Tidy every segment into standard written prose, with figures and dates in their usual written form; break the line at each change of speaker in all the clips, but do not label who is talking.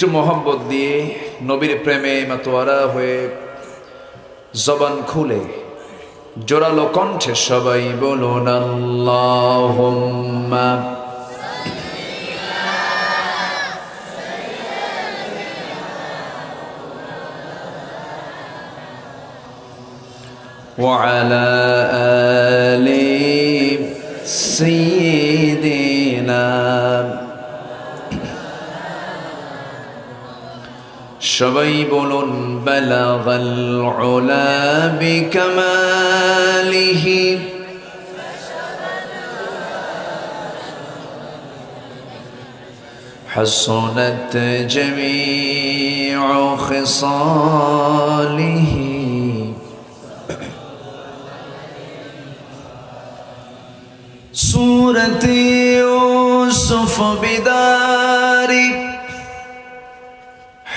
একটু মোহাম্মত দিয়ে নবীর প্রেমে মাতোয়ারা হয়ে জবান খুলে জোরালো কণ্ঠে সবাই বলুন আল্লাহুম্মা ওয়া আলা আলি সাইয়্যিদিনা সবাই বলুন বালাগাল উলা বিকামালিহি হাসানাত জামিউ খিসালিহি সূরাতে ইউসুফ বিদারি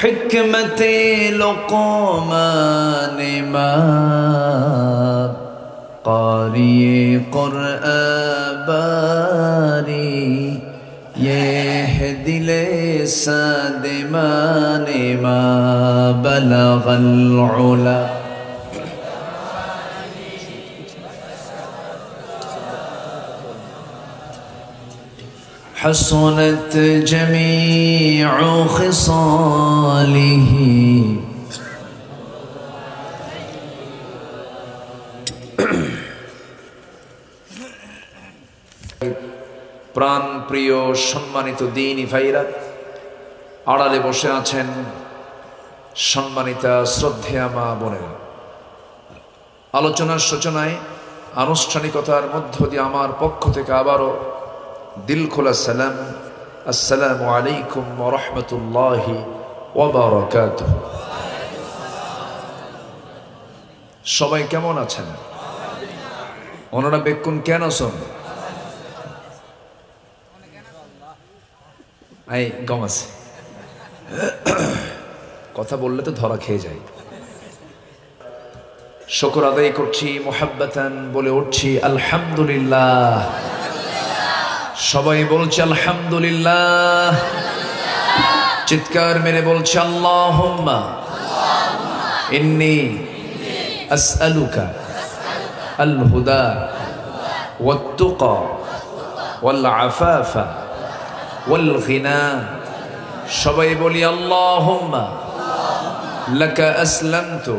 हिकमते लुक़मान मा क़ारिए क़ुरआन बारी ये है दिले सादिमान मा बलगल उला حسنت جميع خصاله প্রাণ প্রিয় সম্মানিত দ্বীনি ভাইরা, আড়ালে বসে আছেন সম্মানিতা শ্রদ্ধেয়া মা বোনেরা। আলোচনার সূচনায় আনুষ্ঠানিকতার মধ্য দিয়ে আমার পক্ষ থেকে আবারও দিল খোলা সালাম, আসসালামু আলাইকুম ওয়া রাহমাতুল্লাহি ওয়া বারাকাতুহু। সবাই কেমন আছেন? ওনারা বেকুন কেন শোন এই গম আছে, কথা বললে তো ধরা খেয়ে যায়। শুকর আদায় করছি, মুহাব্বাতান বলে উঠছি আলহামদুলিল্লাহ। সবাই বলছে আলহামদুলিল্লাহ, চিৎকার মেরে বলছে আল্লাহুম্মা ইন্নী আসআলুকা আল হুদা ওয়াত তুকা ওয়াল আফাফা ওয়াল গিনা। সবাই বলি আল্লাহুম্মা লাকা আসলামতু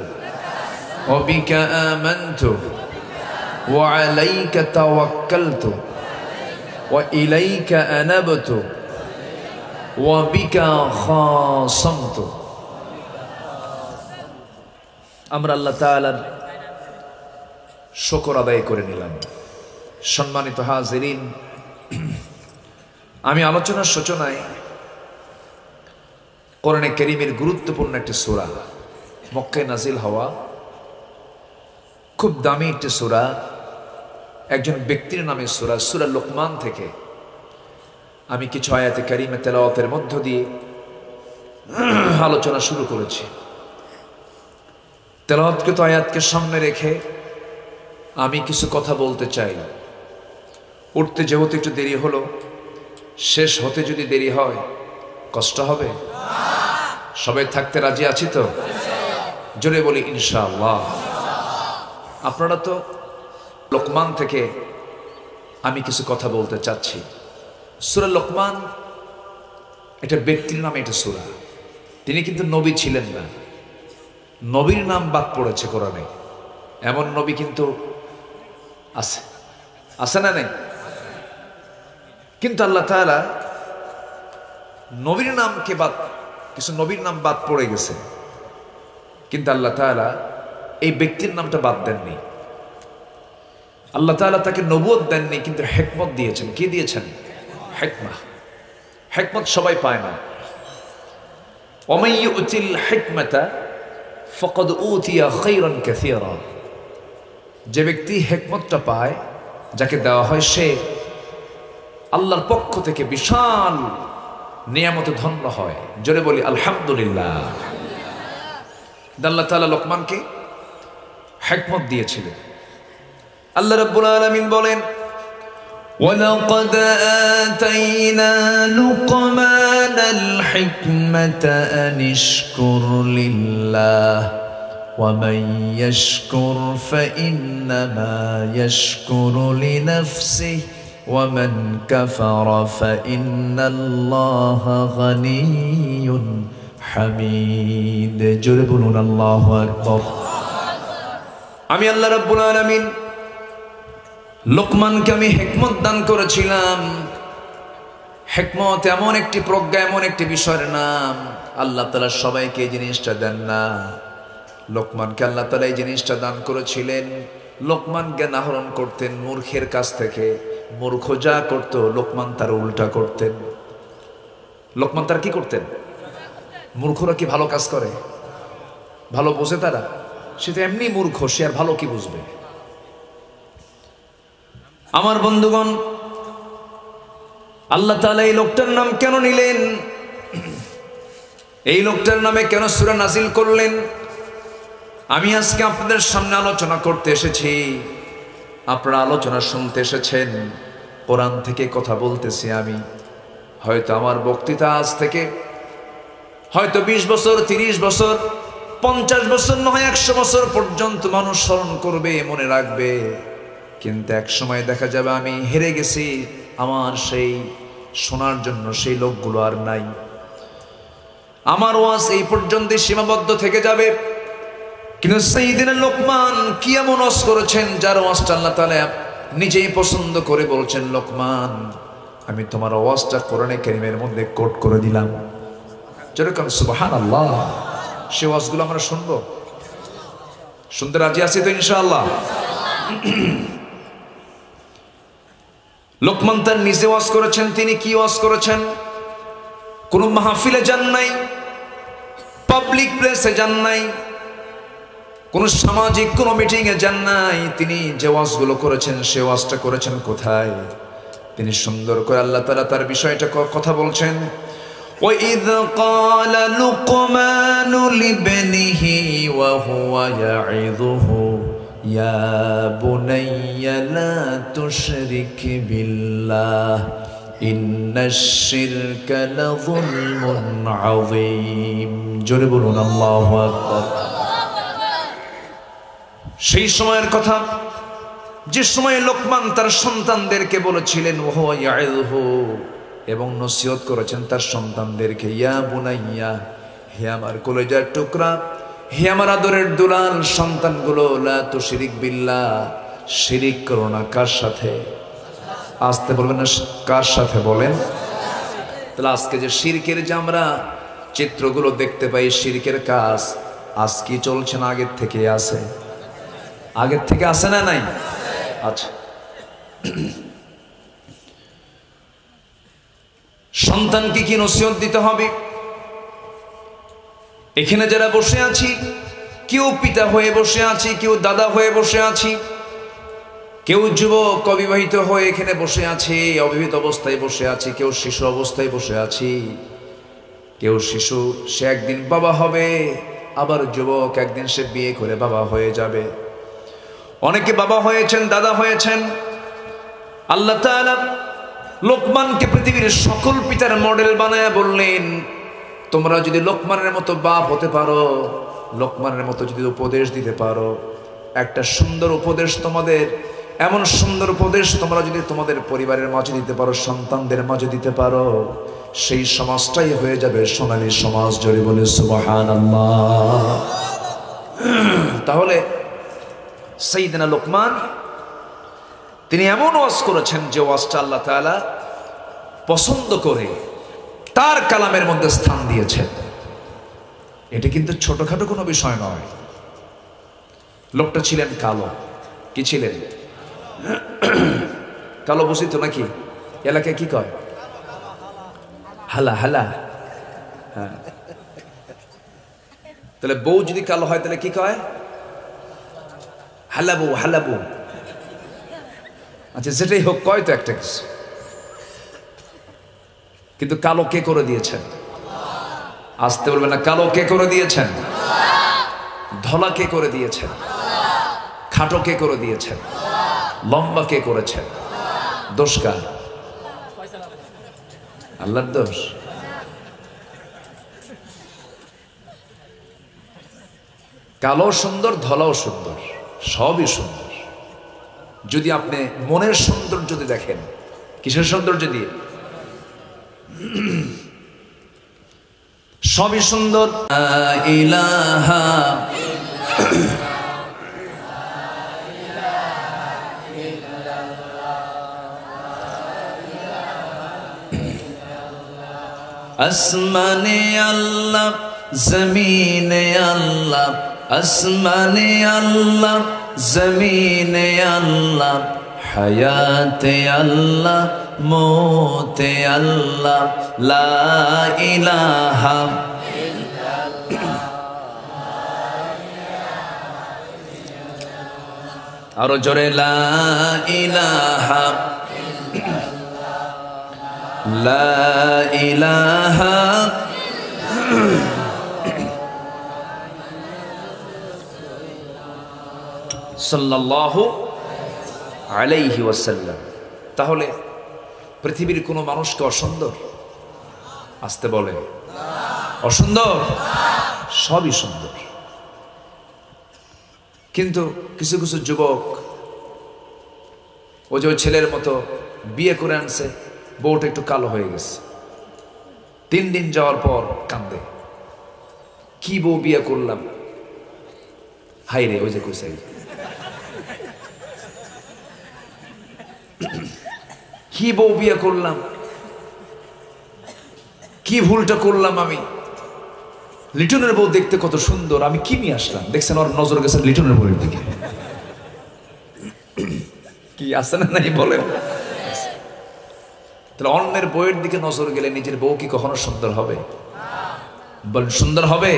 ওয়া বিকা আমানতু ওয়া আলাইকা তাওয়াক্কালতু وإليك أنبت وبك خاصمت। আমরা আল্লাহ তাআলার শুকর আদায় করে নিলাম। সম্মানিত হাজিরিন, আমি আলোচনার সূচনায় কোরআনে কারীমের গুরুত্বপূর্ণ একটি সূরা, মক্কায় নাজিল হওয়া খুব দামি একটি সূরা, একজন ব্যক্তির নামে সূরা, সূরা লুকমান থেকে আমি কিছু আয়াতে কারিমা তেলাওয়াতের মধ্য দিয়ে আলোচনা শুরু করেছি। তেলাওয়াতকৃত আয়াতকে সামনে রেখে আমি কিছু কথা বলতে চাই। উঠতে যেহেতু একটু দেরি হলো, শেষ হতে যদি দেরি হয় কষ্ট হবে? সবাই থাকতে রাজি আছি তো? জোরে বলি ইনশাআল্লাহ। আপনারা তো লোকমান থেকে আমি কিছু কথা বলতে চাচ্ছি। সূরা লোকমান এটা ব্যক্তির নামে এটা সূরা। তিনি কিন্তু নবী ছিলেন না, নবীর নাম বাদ পড়েছে কোরআনে। এমন নবী কিন্তু আছে, আছে না নেই? কিন্তু আল্লাহ তাআলা নবীর নামকে বাদ, কিছু নবীর নাম বাদ পড়ে গেছে, কিন্তু আল্লাহ তাআলা এই ব্যক্তির নামটা বাদ দেননি। আল্লাহ তাআলা তাকে নবুয়ত দেননি, কিন্তু হিকমত দিয়েছেন। কি দিয়েছেন? হিকমাহ। হিকমত সবাই পায় না। ওয়া ইউতিল হিকমাতা ফাকাদ উতিয়া খায়রান কাসীরা। যে ব্যক্তি হিকমতটা পায়, যাকে দেওয়া হয়, সে আল্লাহর পক্ষ থেকে বিশাল নিয়ামতে ধন্য হয়। জোরে বলি আলহামদুলিল্লাহ। আল্লাহ তাআলা লোকমানকে হিকমত দিয়েছিলেন। আল্লাহ রাব্বুল আলামিন বলেন ولقد آتينا لقمان الحكمة أن اشكر لله ومن يشكر فإنما يشكر لنفسه ومن كفر فإن الله غني حميد জোরে বলুন আল্লাহু আকবার। আমি আল্লাহ রাব্বুল আলামিন লোকমানকে আমি হিকমত দান করেছিলাম। হিকমত এমন একটি প্রজ্ঞা, এমন একটি বিষয়ের নাম, আল্লাহ তাআলা সবাইকে এই জিনিসটা দেন না। লোকমানকে আল্লাহ তাআলা এই জিনিসটা দান করেছিলেন। লোকমান জ্ঞান আহরণ করতেন মূর্খের কাছ থেকে। মূর্খ যা করতো লোকমান তার উল্টা করতেন। লোকমান তার কি করতেন? মূর্খরা কি ভালো কাজ করে? ভালো বোঝে তারা? সে তো এমনি মূর্খ, সে আর ভালো কি বুঝবে? আমার বন্ধুগণ, আল্লাহ তাআলা এই লোকটার নাম কেন নিলেন? এই লোকটার নামে কেন সূরা নাজিল করলেন? আমি আজকে আপনাদের সামনে আলোচনা করতে এসেছি। আপনারা আলোচনা শুনতে এসেছেন, কোরআন থেকে কথা বলতেছি আমি। হয়তো আমার বক্তৃতা আজ থেকে হয়তো 20 বছর, 30 বছর, 50 বছর নয় 100 বছর পর্যন্ত মানুষ স্মরণ করবে, মনে রাখবে। কিন্তু এক সময় দেখা যাবে আমি হেরে গেছি, আমার সেই শোনার জন্য সেই লোকগুলো আর নাই। আমার ওয়াজ এই পর্যন্ত সীমাবদ্ধ থেকে যাবে। কিন্তু সাইয়েদনা লোকমান কি এমন ওয়াজ করেছেন যার ওয়াজটা আল্লাহ তাআলা নিজেই পছন্দ করে বলছেন, লোকমান আমি তোমার ওয়াজটা কোরআনে কারীমের মধ্যে কোট করে দিলাম। যেরকম সুবহানাল্লাহ। সে ওয়াজগুলো আমরা শুনবো, শুনতে রাজি আছি তো ইনশাআল্লাহ? লোকমান তার নিজে ওয়াজ করেছেন। তিনি কি ওয়াজ করেছেন? কোন মাহফিলে যান নাই, পাবলিক প্লেসে যান নাই, কোন সামাজিক কোন মিটিং এ যান নাই। তিনি যে ওয়াজগুলো করেছেন সে ওয়াজটা করেছেন কোথায়? তিনি সুন্দর করে আল্লাহ তাআলা তার বিষয়টা কথা বলছেন। وَإِذْ قَالَ لُقْمَانُ لِابْنِهِ وَهُوَ يَعِظُهُ يَا بُنَيَّ لَا تُشْرِكْ بِاللَّهِ إِنَّ الشِّرْكَ لَظُلْمٌ عَظِيمٌ জোরে বলুন আল্লাহু আকবার। সেই সময়ের কথা, যে সময়ে লোকমান তার সন্তানদেরকে বলেছিলেন ওয়া ইয়াইযুহু, এবং নসিহত করেছেন তার সন্তানদেরকে, ইয়া বুনাইয়া, হে আমার কলেজার টুকরা, হে আমার আদরের দুলাল সন্তানগুলো, লা তুশরিক বিল্লাহ, শিরিক করো না। কার সাথে? আসতে বলবেন না, কার সাথে বলেন? তাহলে আজকে যে শিরকের যে আমরা চিত্রগুলো দেখতে পাই, শিরকের কাজ আজ কি চলছে না আগের থেকে আছে? আগের থেকে আছে না নাই? আচ্ছা, সন্তানকে কি নসিহত দিতে হবে? এখানে যারা বসে আছি, কেউ পিতা হয়ে বসে আছি, কেউ দাদা হয়ে বসে আছি, কেউ যুবক অবিবাহিত হয়ে এখানে বসে আছে, অবিবাহিত অবস্থায় বসে আছি, কেউ শিশু অবস্থায় বসে আছি। কেউ শিশু, সে একদিন বাবা হবে, আবার যুবক একদিন সে বিয়ে করে বাবা হয়ে যাবে। অনেকে বাবা হয়েছেন, দাদা হয়েছেন। আল্লাহ তাআলা লোকমানকে পৃথিবীর সকল পিতার মডেল বানায় বললেন, তোমরা যদি লোকমানের মতো বাপ হতে পারো, লোকমানের মতো যদি উপদেশ দিতে পারো, একটা সুন্দর উপদেশ তোমাদের, এমন সুন্দর উপদেশ তোমরা যদি তোমাদের পরিবারের মাঝে দিতে পারো, সন্তানদের মাঝে দিতে পারো, সেই সমাজটাই হয়ে যাবে সোনালী সমাজ। জোরে বলে সুবহানাল্লাহ। তাহলে সাইয়েদনা লোকমান তিনি এমন ওয়াজ করেছেন যে ওয়াজটা আল্লাহ তাআলা পছন্দ করে তার কালামের মধ্যে স্থান দিয়েছেন। এটা কিন্তু ছোটখাটো কোনো বিষয় নয়। লোকটা ছিলেন কালো। কি ছিলেন? কালো বুঝি তো নাকি? এলাকায় কি কয়? হালা হালা। হ্যাঁ, তাহলে বউ যদি কালো হয় তাহলে কি কয়? হালাবু হালাবু। আচ্ছা, যেটাই হোক, কয় তো একটা কিছু, কিন্তু কালো কে করে দিয়েছেন? আসতে বলবেন না, কালো কে করে দিয়েছেন? ধলা কে করে দিয়েছেন? খাটো কে করে দিয়েছেন? লম্বা কে করেছেন? দোষ কার? আল্লাহর দোষ? কালো সুন্দর, ধলাও সুন্দর, সবই সুন্দর। যদি আপনি মনের সৌন্দর্য যদি দেখেন, কিসের সৌন্দর্য দিয়ে? সবই সুন্দর। লা ইলাহা আসমানে আল্লাহ, জমিনে আল্লাহ, আসমানে আল্লাহ, জমিনে আল্লাহ, হায়াতে আল্লাহ, মৌতে আল্লাহ, লা ইলাহা আরো জোরে, লা ইলাহা লা ইলাহা সাল্লাল্লাহু আলাইহি ওয়াসাল্লাম। তাহলে পৃথিবীর কোনো মানুষকে অসুন্দর? আসতে বলে অসুন্দর? সবই সুন্দর। কিন্তু কিছু কিছু যুবক ও যে ছেলের মতো বিয়ে করে আনছে, বউটা একটু কালো হয়ে গেছে, 3 দিন যাওয়ার পর কান্দে, কি বউ বিয়ে করলাম, হাই রে, ওই যে কইছে কি বউ বিয়ে করলাম, কি ভুলটা করলাম আমি। লিটনের বউ দেখতে কত সুন্দর, আমি কি নিয়ে আসলাম। দেখছেন, ওর নজর গেছে লিটনের বউয়ের দিকে। কি আছে না নাই বলেন? তাহলে অন্যের বউয়ের দিকে নজর গেলে নিজের বউ কি কখনো সুন্দর হবে? বলেন সুন্দর হবে?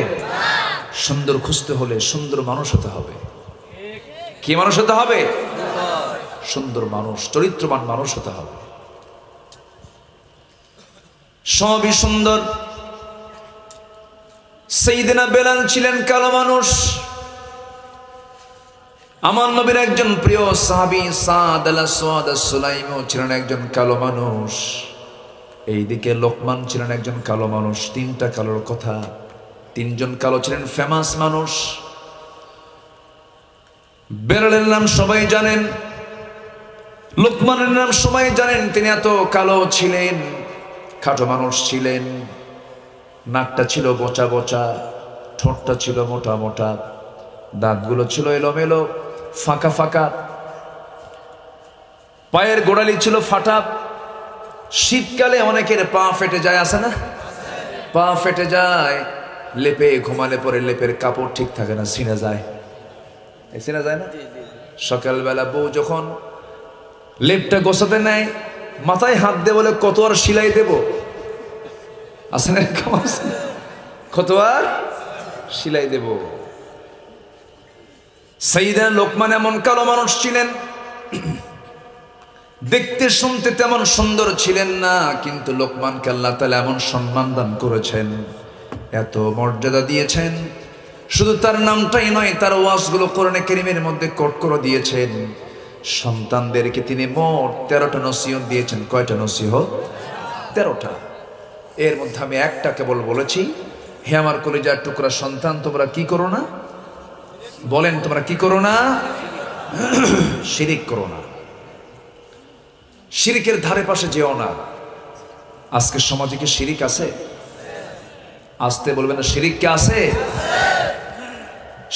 সুন্দর খুঁজতে হলে সুন্দর মানুষ হতে হবে। কি মানুষ হতে হবে? সুন্দর মানুষ, চরিত্রবান মানুষ হতে হবে। সবই সুন্দর। সাইয়েদনা বেলাল ছিলেন কালো মানুষ। আমার নবীর একজন প্রিয় সাহাবী সাদ আল-আসওয়াদ আস-সুলাইমিও ছিলেন একজন কালো মানুষ। এইদিকে লোকমান ছিলেন একজন কালো মানুষ। 3টা কালোর কথা, 3জন কালো ছিলেন ফেমাস মানুষ। বেলালের নাম সবাই জানেন, লোকমানের নাম সবাই জানেন। তিনি এত কালো ছিলেন, খাটো মানুষ ছিলেন, নাকটা ছিল বোচা বোচা, ঠোঁটটা ছিল মোটা মোটা, দাঁতগুলো ছিল এলোমেলো ফাঁকা ফাঁকা, পায়ের গোড়ালি ছিল ফাটা। শীতকালে অনেকের পা ফেটে যায়, আছে না? পা ফেটে যায়, লেপে ঘুমালে পরে লেপের কাপড় ঠিক থাকে না, ছিঁড়ে যায়। ছিঁড়ে যায় না? সকালবেলা বউ যখন লেপটা গোছাতে নেয়, মাথায় হাত দিয়ে বলে, কত আর সেলাই দেব? আছে না? কত আর সেলাই দেব? সাইয়েদনা লোকমান এমন কালো মানুষ ছিলেন, দেখতে শুনতে তেমন সুন্দর ছিলেন না, কিন্তু লোকমানকে আল্লাহ তাআলা এমন সম্মান দান করেছেন, এত মর্যাদা দিয়েছেন। শুধু তার নামটাই নয়, তার ওয়াজগুলো কোরআনে কারীমের মধ্যে কোট করে দিয়েছেন। সন্তানদেরকে তিনি মোট 13টা নসিহত দিয়েছেন। কয়টা নসিহত? 13টা। এর মধ্যে আমি একটা কেবল বলেছি, হে আমার কলিজার টুকরা সন্তান, তোমরা কি করো না? বলেন, তোমরা কি করো না? শিরিক করো না। শিরিকের ধারে পাশে যেও না। আজকের সমাজে কি শিরিক আছে? আসতে বলবেন না, শিরিক কে আছে?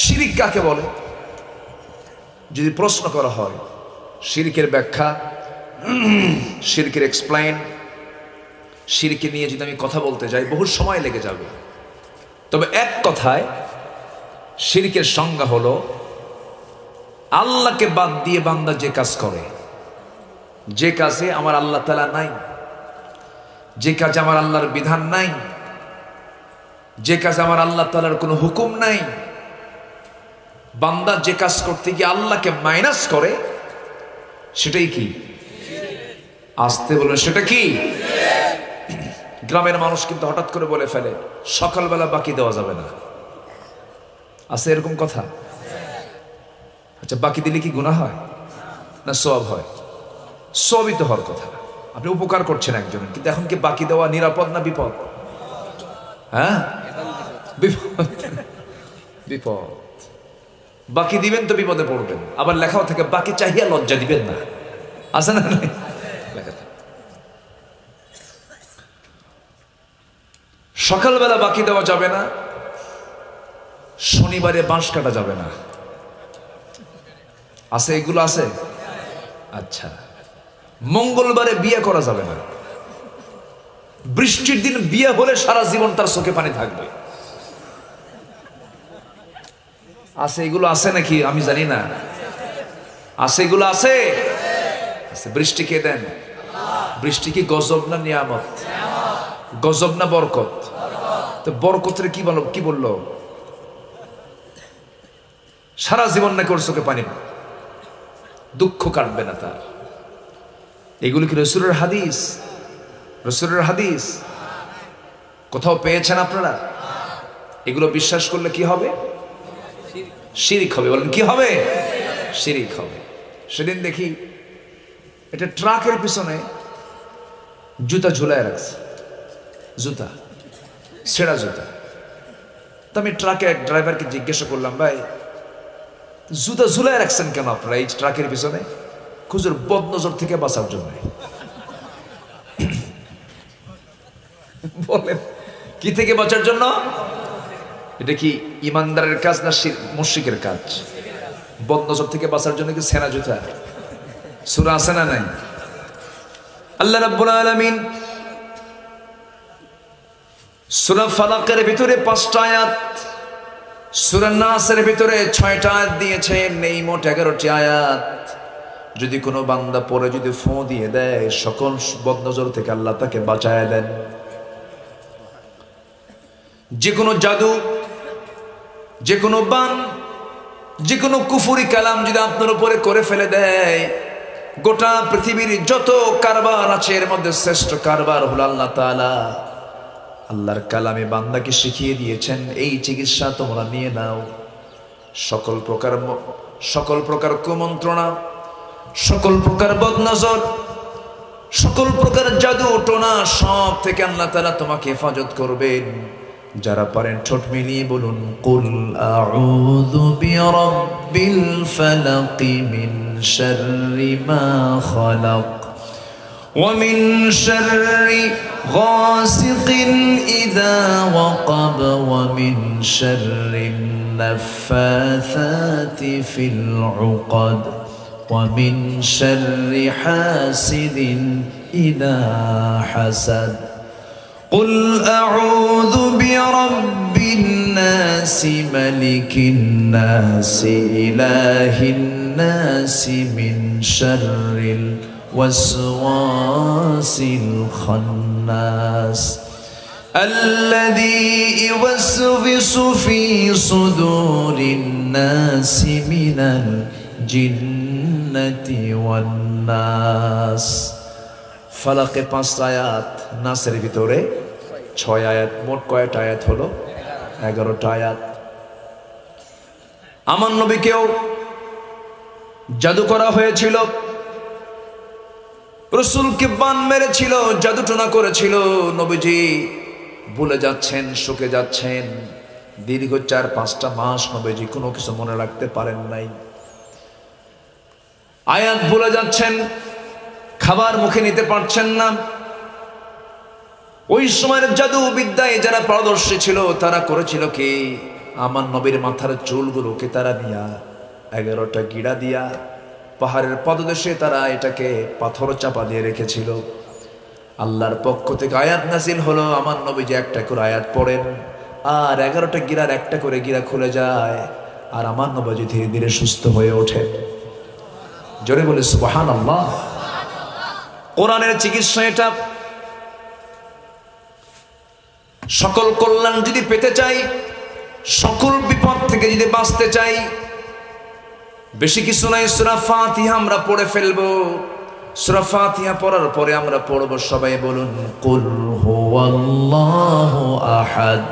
শিরিক কাকে বলে? যদি প্রশ্ন করা হয়, শিরিকের ব্যাখ্যা, শিরিকের এক্সপ্লেইন, শিরকে নিয়ে যদি আমি কথা বলতে যাই বহু সময় লেগে যাবে। তবে এক কথায় শিরকের সংজ্ঞা হলো আল্লাহকে বাদ দিয়ে বান্দা যে কাজ করে, যে কাজে আমার আল্লাহ তাআলা নাই, যে কাজে আমার আল্লাহর বিধান নাই, যে কাজে আমার আল্লাহ তাআলার কোনো হুকুম নাই, বান্দা যে কাজ করতে গিয়ে আল্লাহকে মাইনাস করে, সেটাই কি? আসতে বলুন, সেটা কি? গ্রামের মানুষ কিন্তু হঠাৎ করে বলে ফেলে, সকালবেলা বাকি দেওয়া যাবে না। আছে এরকম কথা? আচ্ছা, বাকি দিলে কি গুনাহ হয় না সওয়াব হয়? সবই তো হওয়ার কথা। আপনি উপকার করছেন একজনের, কিন্তু এখন কি বাকি দেওয়া নিরাপদ না বিপদ? হ্যাঁ, বিপদ। বিপদ। বাকি দিবেন তো বিপদে পড়বেন। আবার লেখাও থেকে বাকি চাহিয়া লজ্জা দিবেন না, আছে না? সকালবেলা বাকি দেওয়া যাবে না, শনিবারে বাঁশ কাটা যাবে না, আছে এগুলো আছে। আচ্ছা, মঙ্গলবারে বিয়ে করা যাবে না, বৃষ্টির দিন বিয়ে হলে সারা জীবন তার চোখে পানি থাকবে, আছে এগুলো আছে নাকি আমি জানি না, আছে এগুলো আছে। বৃষ্টি কে দেন? বৃষ্টি কি গজব না নিয়ামত? গজব না বরকত? তো বরকতের কি বললো? সারা জীবন নাকি ওর চোখে পানি, দুঃখ কাটবে না তার। এগুলো কি রসুলের হাদিস? রসুলের হাদিস কোথাও পেয়েছেন আপনারা? এগুলো বিশ্বাস করলে কি হবে? শিরিক হবে। বলেন কি হবে? শিরিক হবে। সেদিন দেখি এটা ট্রাকের পিছনে জুতা ঝুলায় রাখছে, জুতা, ছেঁড়া জুতা। তো আমি ট্রাকে এক ড্রাইভারকে জিজ্ঞাসা করলাম, ভাই জুতা ঝুলায় রাখছেন কেন আপনারা এই ট্রাকের পিছনে? খুঁজুর বদনজর থেকে বাঁচার জন্য। বলেন কি থেকে বাঁচার জন্য? এটা কি ইমানদারের কাজ না মুশরিকের কাজ? বদনজর থেকে বাঁচার জন্য কি ছেঁড়া জুতা? সূরা আছে না নাই? আল্লাহ রাব্বুল আলামিন সূরা ফালাকের ভিতরে 5টা আয়াত, সূরা নাসের ভিতরে 6টা আয়াত দিয়েছেন, এই মোট 11টি আয়াত। যদি কোনো বান্দা পরে যদি ফু দিয়ে দেয়, সকল বদনজর থেকে আল্লাহ তাকে বাঁচায় দেন। যে কোনো জাদু, যে কোনো বান, যে কোনো কুফরি কালাম যদি আপনার উপরে করে ফেলে দেয়, গোটা পৃথিবীর যত কারবার আছে এর মধ্যে শ্রেষ্ঠ কারবার হলো আল্লাহ তাআলা। আল্লাহর কালামে বান্দাকে শিখিয়ে দিয়েছেন, এই চিকিৎসা তোমরা নিয়ে নাও। সকল প্রকার কুমন্ত্রণা, সকল প্রকার বদনজর, সকল প্রকার জাদু টোনা, সব থেকে আল্লাহ তাআলা তোমাকে হেফাজত করবেন। যারা পারেন ঠোঁট মিলিয়ে বলুন, কুল আউযু বিরাব্বিল ফালাক মিন শাররি মা খালাক ওয়া মিন শাররি গাসিকিন ইযা ওয়াকাব ওয়া মিন শাররিন নাফাসাতি ফিল উকাদ ওয়া মিন শাররি হাসিদিন ইযা হাসাদ। قل أعوذ برب الناس ملك الناس إله الناس من شر الوسواس الخناس الذي يوسوس في صدور الناس من الجنة والناس। ফালাকে 5টা আয়াত, নাসের ভিতরে 6 আয়াত, মোট কয়টা আয়াত হলো? 11টা আয়াত। আমার নবীকেও জাদু করা হয়েছিল, রাসূলকে বান মেরেছিল, জাদু টোনা করেছিল। নবীজি ভুলে যাচ্ছেন, শুকে যাচ্ছেন। দীর্ঘ 4-5টা মাস নবীজি কোনো কিছু মনে রাখতে পারেন নাই, আয়াত ভুলে যাচ্ছেন, খাবার মুখে নিতে পারছেন না। ওই সময়ের জাদু বিদ্যায় যারা পারদর্শী ছিল তারা করেছিল কি, আমার নবীর মাথার চুলগুলোকে তারা নিয়া 11টা গিড়া দিয়া পাহাড়ের পদদেশে তারা এটাকে পাথর চাপা দিয়ে রেখেছিল। আল্লাহর পক্ষ থেকে আয়াত নাজিল হলো, আমার নবী যে একটা করে আয়াত পড়েন আর 11টা গিরার একটা করে গিরা খুলে যায়, আর আমার নবী ধীরে ধীরে সুস্থ হয়ে ওঠে। জোরে বলে সুবহানাল্লাহ। কোরআনের চিকিৎসা এটা। সকল কল্যাণ যদি পেতে চাই, সকল বিপদ থেকে যদি বাঁচতে চাই, বেশি কিছু নাই, সূরা ফাতিহা আমরা পড়ে ফেলবো। সূরা ফাতিহা পড়ার পরে আমরা পড়ব, সবাই বলুন, কুল হুয়াল্লাহু আহাদ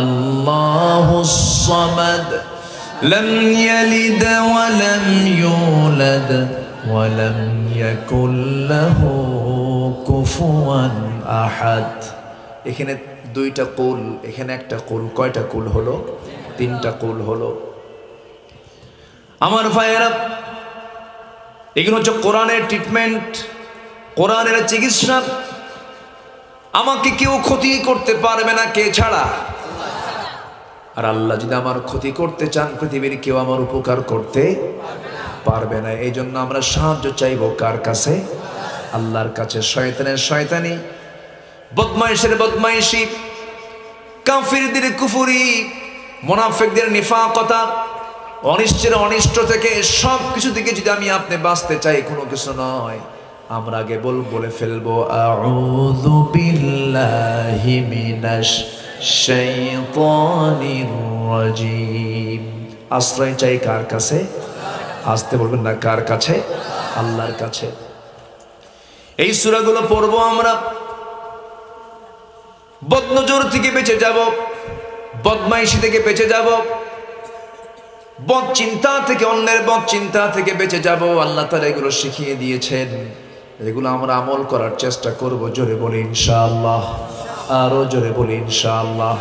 আল্লাহুস সামাদ লাম ইয়ালিদ ওয়া লাম ইউলাদ
ولم يكن له كفوا أحد।
এখানে দুইটা কুল, এখানে একটা কুল, কয়টা কুল হলো? তিনটা কুল হলো। আমার ভাইয়েরা, এগুলো হচ্ছে কোরআনের ট্রিটমেন্ট, কোরআনের চিকিৎসা। আমাকে কেউ ক্ষতি করতে পারবে না কে ছাড়া? আর আল্লাহ যদি আমার ক্ষতি করতে চান, পৃথিবীর কেউ আমার উপকার করতে পারবে না। এই জন্য আমরা সাহায্য চাইবো কার কাছে? আল্লাহর কাছে। শয়তানের শয়তানি, বদমাইশের বদমাইশি, কাফিরদের কুফরি, মুনাফিকদের নিফাকতা, অনিষ্টের অনিষ্ট থেকে, সব কিছু থেকে যদি আমি আপনি বাঁচতে চাই, কোনো কিছু নয়, আমরা আগে বলে ফেলবো
আউযু বিল্লাহি মিনাশ শাইতানির রাজীম।
আশ্রয় চাই কার কাছে? আসতে বলবেন না, কার কাছে? আল্লাহর কাছে। এই সূরাগুলো পড়বো আমরা, বদনজর থেকে বেঁচে যাব, বদমাইশি থেকে বেঁচে যাব, বদ চিন্তা থেকে, অন্যের বদ চিন্তা থেকে বেঁচে যাব। আল্লাহ তাআলা এগুলো শিখিয়ে দিয়েছেন, এগুলো আমরা আমল করার চেষ্টা করব। জোরে বলি ইনশাআল্লাহ, আরো জোরে বলি ইনশাআল্লাহ।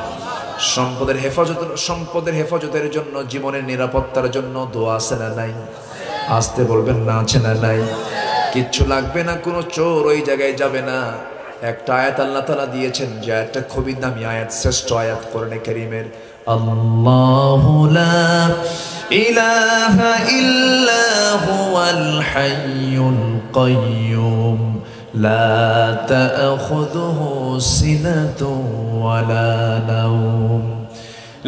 সম্পদের হেফাজতের জন্য, জীবনের নিরাপত্তার জন্য দোয়া আছে না নাই? আসতে বলবেন না, আছে না নাই? কিচ্ছু লাগবে না, কোনো চোর ওই জায়গায় যাবে না। একটা আয়াত আল্লাহ তাআলা দিয়েছেন, যে আয়াতটা খুবই দামি আয়াত, শ্রেষ্ঠ আয়াত কোরআনে কারীমের।
আল্লাহু লা ইলাহা ইল্লা হুয়াল হাইয়ুল কাইয়্যুম লা তা'খুযুহু সিনাতুন ওয়ালা নাওম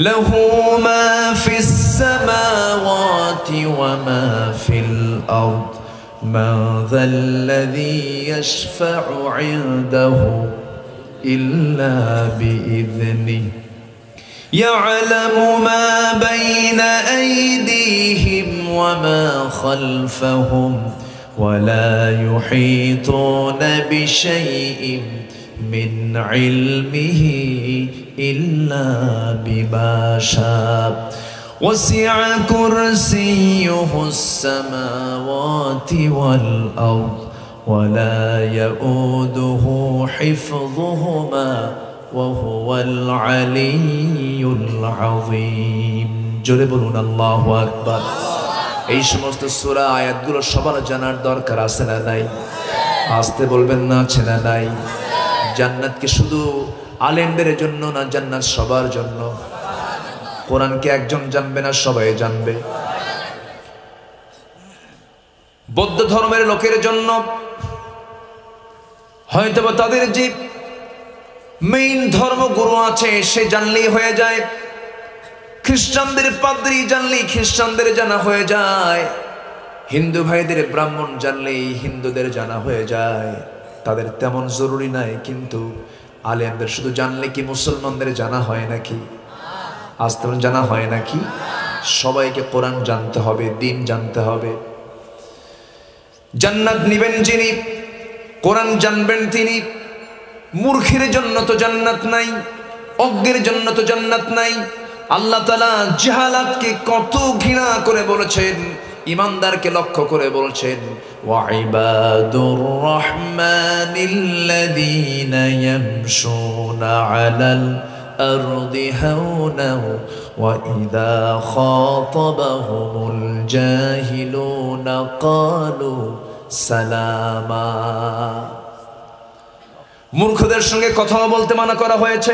লাহু মা ফিস সামাওয়াতি ওয়া মা ফিল আরদ من ذا الذي يشفع عنده إلا بإذنه يعلم ما بين أيديهم وما خلفهم ولا يحيطون بشيء من علمه إلا بما شاء وسع كرسيه السماوات والأرض ولا يؤوده حفظهما وهو العلي العظيم। জোরে বলুন আল্লাহু আকবার। এই সমস্ত সূরা আয়াতগুলো সবার জানার দরকার আছে না নাই? আসতে বলবেন না, আছে না নাই? জান্নাত কি শুধু আলেমদের জন্য না? জান্নাত সবার জন্য। কোরআনকে একজন জানবে না, সবাই জানবে। বৌদ্ধ ধর্মের লোকের জন্য হয়তোবা তাদের যে মেইন ধর্মগুরু আছে সে জানলেই হয়ে যায়, খ্রিস্টানদের পাদ্রী জানলেই খ্রিস্টানদের জানা হয়ে যায়, হিন্দু ভাইদের ব্রাহ্মণ জানলেই হিন্দুদের জানা হয়ে যায়। তাদের তেমন জরুরি নাই, কিন্তু আলেমদের শুধু জানলে কি মুসলমানদের জানা হয় নাকি? আজ তেমন জানা হয় নাকি? সবাইকে কোরআন জানতে হবে, দিন জানতে হবে। জান্নাত নিবেন যিনি, কোরআন জানবেন তিনি। মূর্খের জন্য তো জান্নাত নাই, অজ্ঞের জন্য তো জান্নাত নাই। আল্লাহ তাআলা জাহালাতকে কত ঘৃণা করে বলেছেন, ইমানদারকে লক্ষ্য করে বলছেন, ওয়া ইবাদুর রাহমানিল্লাযীনা ইয়ামশুনা আলাল আরদি হাওনা ওয়া ইযা খাতাবাহুমুল জাহিলুনা ক্বালু সালামা। মূর্খদের সঙ্গে কথা বলতে মানা করা হয়েছে।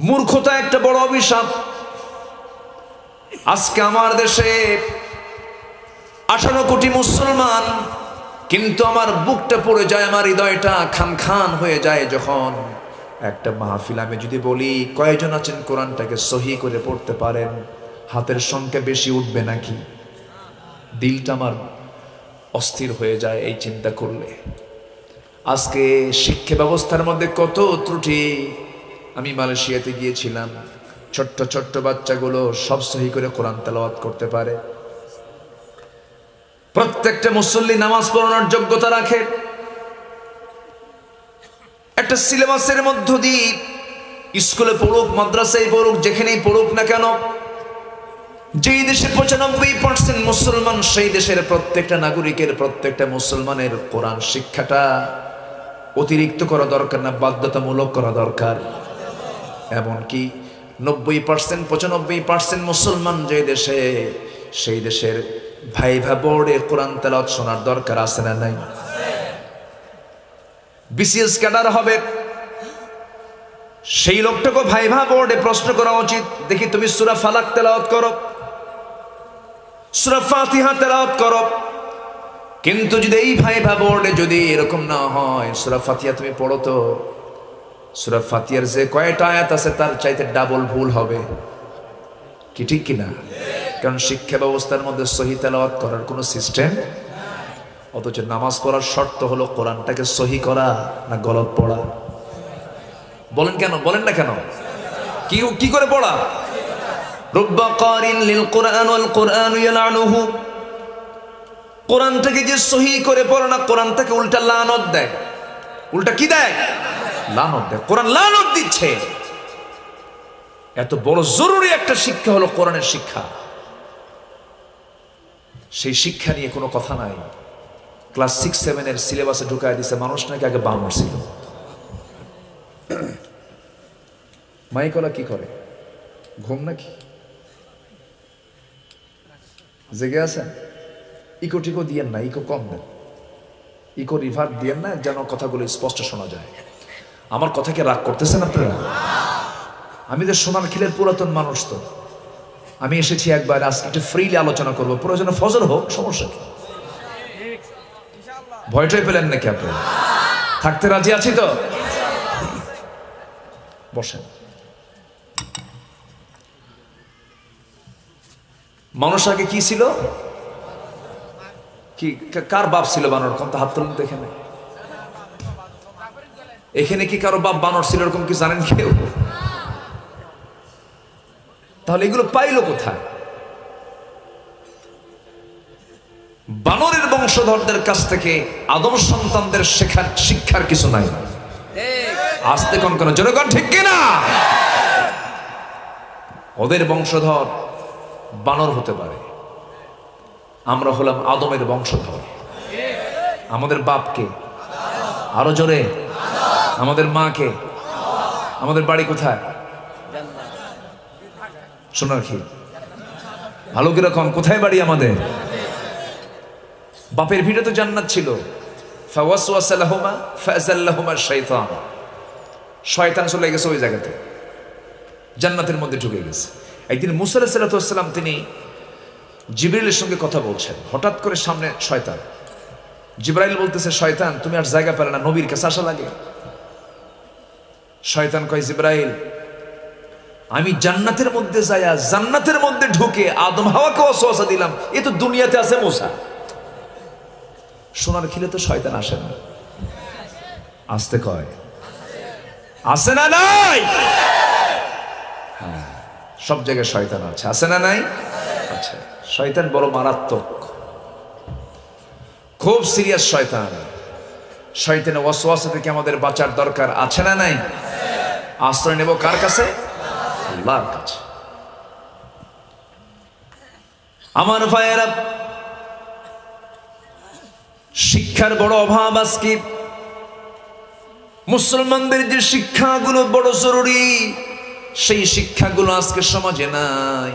মূর্খতা একটা বড় অভিশাপ। আজকে আমার দেশে 18 কোটি মুসলমান, কিন্তু আমার বুকটা পড়ে যায়, আমার হৃদয়টা খান খান হয়ে যায় যখন একটা মাহফিল আমি যদি বলি কয়জন আছেন কোরআনটাকে সহি করে পড়তে পারেন, হাতের সংখ্যা বেশি উঠবে নাকি? দিলটা আমার অস্থির হয়ে যায় এই চিন্তা করলে। আজকে শিক্ষা ব্যবস্থার মধ্যে কত ত্রুটি। আমি মালয়েশিয়াতে গিয়েছিলাম, ছোট্ট ছোট্ট বাচ্চাগুলো সব সহি করে কোরআন তেলাওয়াত করতে পারে। প্রত্যেকটা মুসল্লি নামাজ পড়ানোর যোগ্যতা রাখে। একটা সিলেবাসের মধ্য দিয়ে স্কুলে পড়ুক, মাদ্রাসায় পড়ুক, যেখানেই পড়ুক না কেন, যেই দেশে 95% মুসলমান, সেই দেশের প্রত্যেকটা নাগরিকের, প্রত্যেকটা মুসলমানের কোরআন শিক্ষাটা অতিরিক্ত করা দরকার না বাধ্যতামূলক করা দরকার? এমনকি 90% 95% মুসলমান যে দেশে, সেই দেশের ভাইভা বোর্ডে কোরআন তেলাওয়াত শোনার দরকার আছে না নাই? বিসিএস ক্যাডার হবে, সেই লোকটাকে ভাইভা বোর্ডে প্রশ্ন করা উচিত, দেখি তুমি সূরা ফালাক তেলাওয়াত করো, সূরা ফাতিহা তেলাওয়াত করো। কিন্তু যদি এই ভাইভা বোর্ডে যদি এরকম না হয়, সূরা ফাতিহা তুমি পড়ো তো, সূরা ফাতিহার যে কয়টা আয়াত আছে তার চাইতে ডাবল ভুল হবে, কি ঠিক কিনা? কারণ শিক্ষা ব্যবস্থার মধ্যে সহি তেলাওয়াত করার কোনো সিস্টেম, অথচ নামাজ পড়ার শর্ত হলো কোরআনটাকে সহি করা না গলত পড়া। বলেন কেন? বলেন না কেন? কি করে পড়া? রুব্বা কারিন লিল কুরআন ওয়াল কুরআন ইয়ালানুহু, কোরআনটাকে যে সহি করে পড়ে না, কোরআনটাকে উল্টা লানত দেয়। উল্টা কি দেয়? লানত দেয়। কোরআন লানত দিচ্ছে। এত বড় জরুরি একটা শিক্ষা হলো কোরআনের শিক্ষা, সেই শিক্ষা নিয়ে কোনো কথা নাই। ক্লাস 6-7 এর সিলেবাসে ঢুকায় দিছে মানুষ নাকি আগে বানর ছিল। মাইকলা কি করে? ঘুম নাকি? জেগে আছেন? ইকো টিকো দিয়েন না, ইকো কম দেন, ইকো রিভার দিয়েন না, যেন কথাগুলো স্পষ্ট শোনা যায়। আমার কথাকে রাগ করতেছেন আপনারা? আমি তো সোনার খিলের পুরাতন মানুষ, তো আমি এসেছি একবার, আজকে একটু ফ্রিলি আলোচনা করবো, প্রয়োজনে ফজর হোক, সমস্যা কি? ভয়টাই পেলেন নাকি আপনারা? থাকতে রাজি আছি তো? বসেন। মানুষ আগে কি ছিল? কি কার বাপ ছিল বানর? কোন তো হাত তুলুন তো এখানে। এখানে কি কারো বাপ বানর ছিল এরকম কি জানেন কেউ? তাহলে এগুলো পাইলো কোথায়? বানরের বংশধরদের কাছ থেকে আদম সন্তানদের শিক্ষার কিছু নাই। আসতে কোন কোন জনগণ ঠিক কিনা? ওদের বংশধর বানর হতে পারে, আমরা হলাম আদমের বংশধর। আমাদের বাপকে আরো জোরে, আমাদের মাকে, আমাদের বাড়ি কোথায়? সোনার খিল। ভালো কিরকম? কোথায় বাড়ি আমাদের? বাপের ভিড়ে তো জান্নাত ছিল। ফাওয়াসওয়াসা লাহুমা ফাযাল্লাহুমা শাইতান, শয়তান চলে গেছে ওই জায়গাতে, জান্নাতের মধ্যে ঢুকে গেছে। একদিন মুসা আলাইহিস সালাম তিনি জিবরাইলের সঙ্গে কথা বলছেন, হঠাৎ করে সামনে শয়তান। জিবরাইল বলতেছে, শয়তান তুমি আর জায়গা পেলে না, নবীর কাছে আসা লাগে। শয়তান কয়, জিবরাইল আমি জান্নাতের মধ্যে যায়া জান্নাতের মধ্যে ঢুকে আদম হাওয়াকে ওয়াসওয়াসা দিলাম, এ তো দুনিয়াতে আছে মুসা। সোনার খিলে তো শয়তান আসে না। আসতে কয়, আসে না নাই? হ্যাঁ, সব জায়গায় শয়তান আছে, আছে না নাই? আচ্ছা, শয়তান বড় মারাত্মক, খুব সিরিয়াস শয়তান। শয়তানের ওয়াসওয়াসা থেকে আমাদের বাঁচার দরকার আছে না নাই? আশ্রয় নেব কার কাছে? আল্লাহর কাছে। আমার ভাইয়েরা, শিক্ষার বড় অভাব আজকে। মুসলমানদের যে শিক্ষাগুলো বড় জরুরি, সেই শিক্ষাগুলো আজকে সমাজে নাই।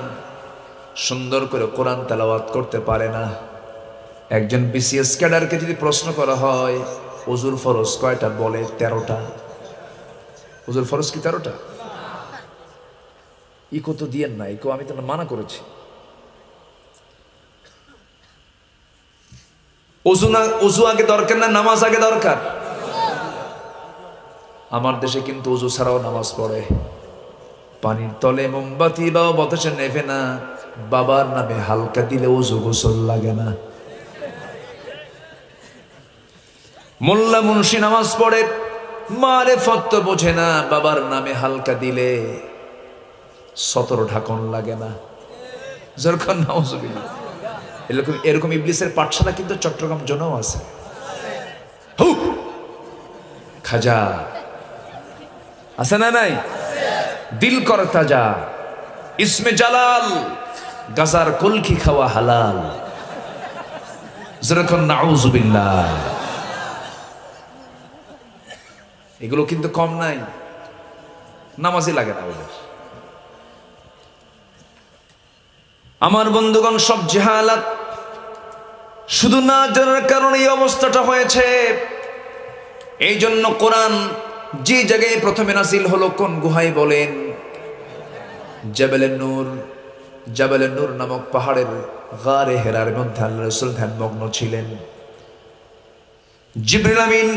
সুন্দর করে কোরআন তেলাওয়াত করতে পারে না। একজন বিসিএস ক্যাডারকে যদি প্রশ্ন করা হয় ওযুর ফরজ কয়টা, বলে 13টা। ওযুর ফরজ কি 13টা? ইকো তো দিয়েন না, ইকো আমি তো মানা করেছি। ওযু আগে দরকার না নামাজ আগে দরকার? আমার দেশে কিন্তু ওযু ছাড়াও নামাজ পড়ে। পানির তলে মোমবাতি বা বাতাসে নেভে না, বাবার নামে হালকা দিলে ওযু গোসল লাগে না। মোল্লা মুন্সি নামাজ পড়ে, মারেফত তো বোঝে না, বাবার নামে হালকা দিলে 17 ঢাকন লাগে না। যখন নাউজুবিল্লাহ, এরকম ইবলিসের পাঠশালা কিন্তু চট্টগ্রাম জোনেও আছে। খাজা আছে না নাই? দিল কর তাজা, ইসমে জালাল গাজার কলকি খাওয়া হালাল, যেরকম নাউজুবিল্লাহ। এগুলো কিন্তু কম নাই, নামাজই লাগে না ওদের। আমার বন্ধুগণ, সব জাহালাত শুধু না জানার কারণে এই অবস্থাটা হয়েছে। এই জন্য কোরআন যে জায়গায় প্রথমে নাজিল হলো, কোন গুহায় বলেন? জাবালে নূর। জাবালে নূর নামক পাহাড়ের গারে হেরার মধ্যে আল্লাহ রাসূল ধ্যানমগ্ন ছিলেন। জিবরিল আমিন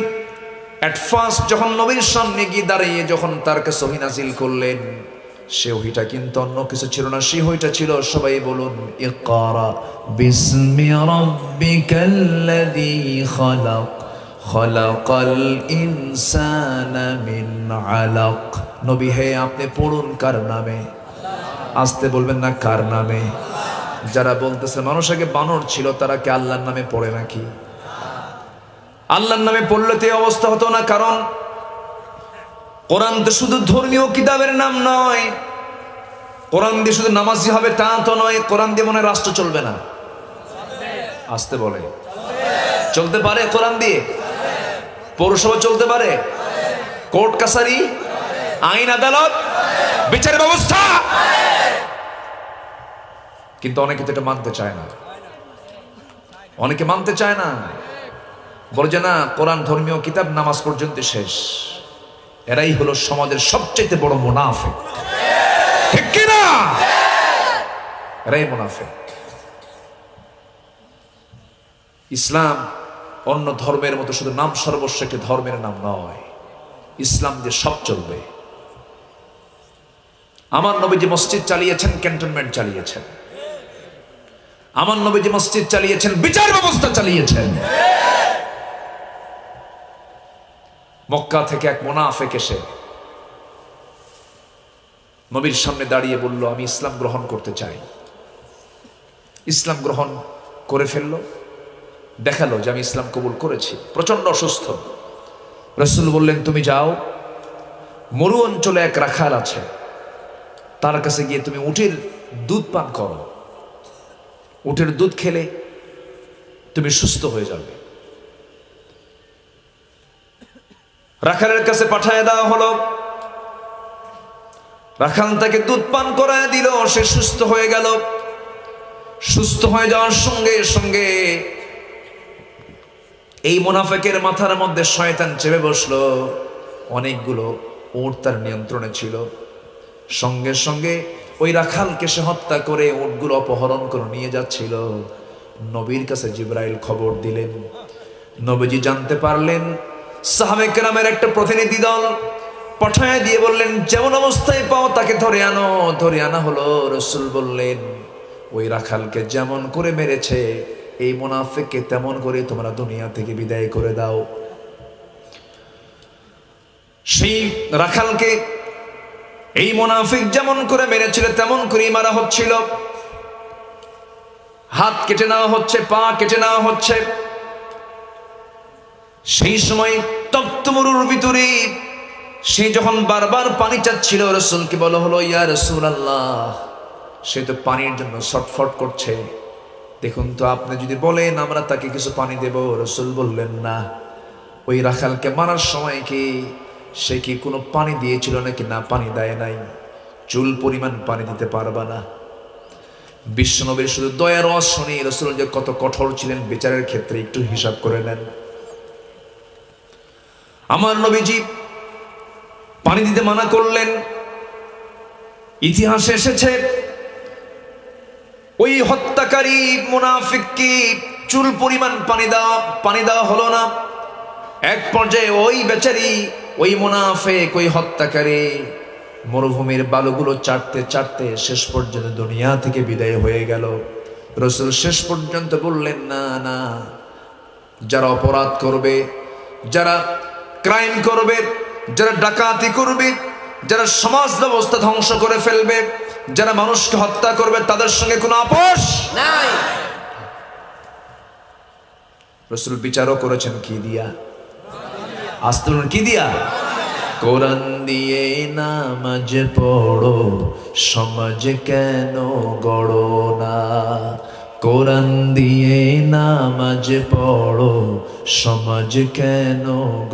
এট ফার্স্ট যখন নবীর সামনে গিয়ে দাঁড়িয়ে যখন তার কাছে ওহী নাজিল করলেন, সে ওহীটা কিন্তু অন্য কিছু ছিল না, সে ওহীটা ছিল, সবাই বলুন, ইকরা বিসমি রাব্বিকাল্লাযী খালাক খালাকাল ইনসানা মিন আলাক। নবী হে, আপনি পড়ুন কার নামে? আসতে বলবেন না, কার নামে? যারা বলতেছে মানুষ আগে বানর ছিল, তারা কি আল্লাহর নামে পড়ে নাকি? আল্লাহর নামে পড়লে তো এই অবস্থা হতো না। কারণ কোরআন তো শুধু ধর্মীয় কিতাবের নাম নয়, কোরআন দিয়ে শুধু নামাজি হবে তা তো নয়। কোরআন দিয়ে মনে হয় রাষ্ট্র চলবে না। আসতে বলে চলতে পারে, কোরআন দিয়ে পৌরসভা চলতে পারে, কোর্ট কাছারি, আইন আদালত, বিচার ব্যবস্থা। কিন্তু অনেকে তো এটা মানতে চায় না, অনেকে মানতে চায় না, বলে যে না, কোরআন ধর্মীয় কিতাব, নামাজ পর্যন্ত শেষ। এরাই হলো সমাজের সবচেয়ে বড় মুনাফিক, ঠিক কি না? এরাই মুনাফিক। ইসলাম অন্য ধর্মের মতো শুধু নাম সর্বস্ব একটি ধর্মের নাম নয়, ইসলাম দিয়ে সব চলবে। আমার নবীজি মসজিদ চালিয়েছেন, ক্যান্টনমেন্ট চালিয়েছেন। আমার নবীজি মসজিদ চালিয়েছেন, বিচার ব্যবস্থা চালিয়েছেন। মক্কা থেকে এক মুনাফিক এসে নবীর সামনে দাঁড়িয়ে বলল, আমি ইসলাম গ্রহণ করতে চাই। ইসলাম গ্রহণ করে ফেললো, দেখালো যে আমি ইসলাম কবুল করেছি। প্রচন্ড অসুস্থ। রাসূল বললেন, তুমি যাও, মরু অঞ্চলে এক রাখাল আছে, তার কাছে গিয়ে তুমি উটের দুধ পান করো। উটের দুধ খেলে তুমি সুস্থ হয়ে যাবে। রাখালের কাছে পাঠায় দেওয়া হলো। রাখাল তাকে দুধ পান করায় দিল, সে সুস্থ হয়ে গেল। সুস্থ হয়ে যাওয়ার সঙ্গে সঙ্গে এই মুনাফিকের মাথার মধ্যে শয়তান চেপে বসলো। অনেকগুলো উট তার নিয়ন্ত্রণে ছিল। সঙ্গে সঙ্গে ওই রাখালকে সে হত্যা করে উটগুলো অপহরণ করে নিয়ে যাচ্ছিল। নবীর কাছে জিবরাইল খবর দিলেন। নবীজি জানতে পারলেন। সাহাবে কেরামের একটা প্রতিনিধি দল পাঠায় দিয়ে বললেন, যেমন অবস্থায় পাও তাকে ধরে আনো। ধরে আনা হলো। রাসূল বললেন, ওই রাখালকে যেমন করে মেরেছে এই মুনাফিককে তেমন করে তোমরা দুনিয়া থেকে বিদায় করে দাও। সেই রাখালকে এই মুনাফিক যেমন করে মেরেছিল তেমন করেই মারা হচ্ছিল। হাত কেটে নেওয়া হচ্ছে, পা কেটে নেওয়া হচ্ছে। সেই সময় তপ্ত মরুর ভিতরে সে যখন বারবার পানি চাচ্ছিল, রাসূলকে বলা হলো, ইয়া রাসূলুল্লাহ, সে তো পানির জন্য ছটফট করছে, দেখুন তো আপনি যদি বলেন আমরা তাকে কিছু পানি দেব। রাসূল বললেন, না। ওই রাখালকে মারার সময় কি সে কি কোনো পানি দিয়েছিল নাকি? না, পানি দেয় নাই। চুল পরিমাণ পানি দিতে পারবা না। বিশ্বনবীর শুধু দয়ার ওয়াজ শুনি রাসূল যে কত কঠোর ছিলেন বিচারের ক্ষেত্রে একটু হিসাব করে নেন। আমার নবীজি পানি দিতে মানা করলেন। ইতিহাসে এসেছে ওই হত্যাকারী মুনাফিককে চুল পরিমাণ পানি দেওয়া হলো না। এক পর্যায়ে ওই বেচারি, ওই মুনাফিক, ওই হত্যাকারী মরুভূমির বালুগুলো চাটতে চাটতে শেষ পর্যন্ত দুনিয়া থেকে বিদায় হয়ে গেল। রাসূল শেষ পর্যন্ত বললেন, না না, যারা অপরাধ করবে, যারা ক্রাইম করবে, যারা ডাকাতি করবে, যারা সমাজ ব্যবস্থা ধ্বংস করে ফেলবে, যারা মানুষকে হত্যা করবে, তাদের সঙ্গে কোনো আপোষ নাই। রাসূল বিচারও করেছেন কি দিয়া? আস্তে কি দিয়া? কোরআন দিয়ে নামাজ পড়ো, সমাজ কেন গড়ো না? কোরআন দিয়ে নামাজ পড়ো, সমাজ কেন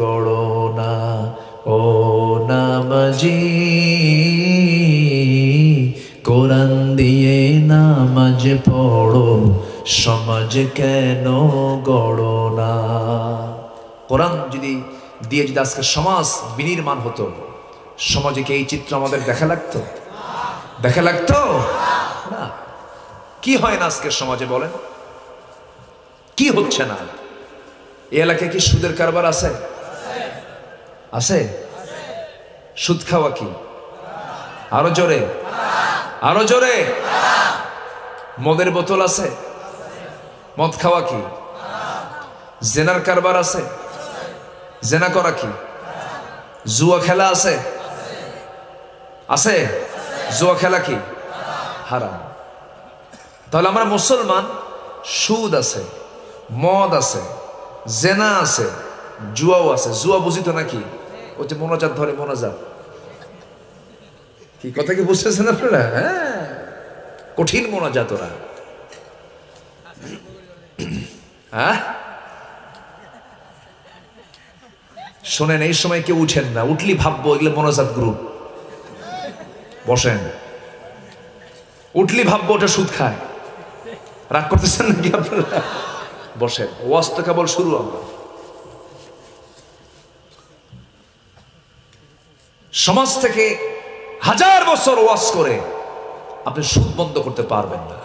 গড়ো না? ও নামাজি, কোরআন দিয়ে নামাজ পড়ো, সমাজ কেন গড়ো না? কোরআন যদি দিয়ে যদি আজকে সমাজ বিনির্মাণ হতো, সমাজে কি এই চিত্র আমাদের দেখা লাগতো? দেখা লাগতো না। কি হয় না আজকের সমাজে বলেন? কি হচ্ছে না? এই এলাকায় কি সুদের কারবার আছে? আছে? সুদ খাওয়া কি? আরো জোরে, আরো জোরে। মদের বোতল আছে? মদ খাওয়া কি? জেনার কারবার আছে? জেনা করা কি? জুয়া খেলা আছে? আছে? জুয়া খেলা কি? হারাম। তাহলে আমরা মুসলমান, সুদ আছে, মদ আছে, জেনা আছে, জুয়াও আছে। জুয়া বুঝিত নাকি? ও যে মোনাজাত ধরে, মোনাজাত কি কথা কি বুঝতেছেন আপনারা? হ্যাঁ, কঠিন মোনাজাত ওরা। হ্যাঁ, শোনেন, এই সময় কেউ উঠেন না, উঠলি ভাববো এগুলো মোনাজাত গ্রুপ। বসেন, উঠলি ভাববো ওটা সুদ খায়। রাগ করতেছেন নাকি আপনারা? বসেন, ওয়াজ তো কেবল শুরু। আমরা সমাজ থেকে 1000 বছর ওয়াজ করে আপনি সুদ বন্ধ করতে পারবেন না।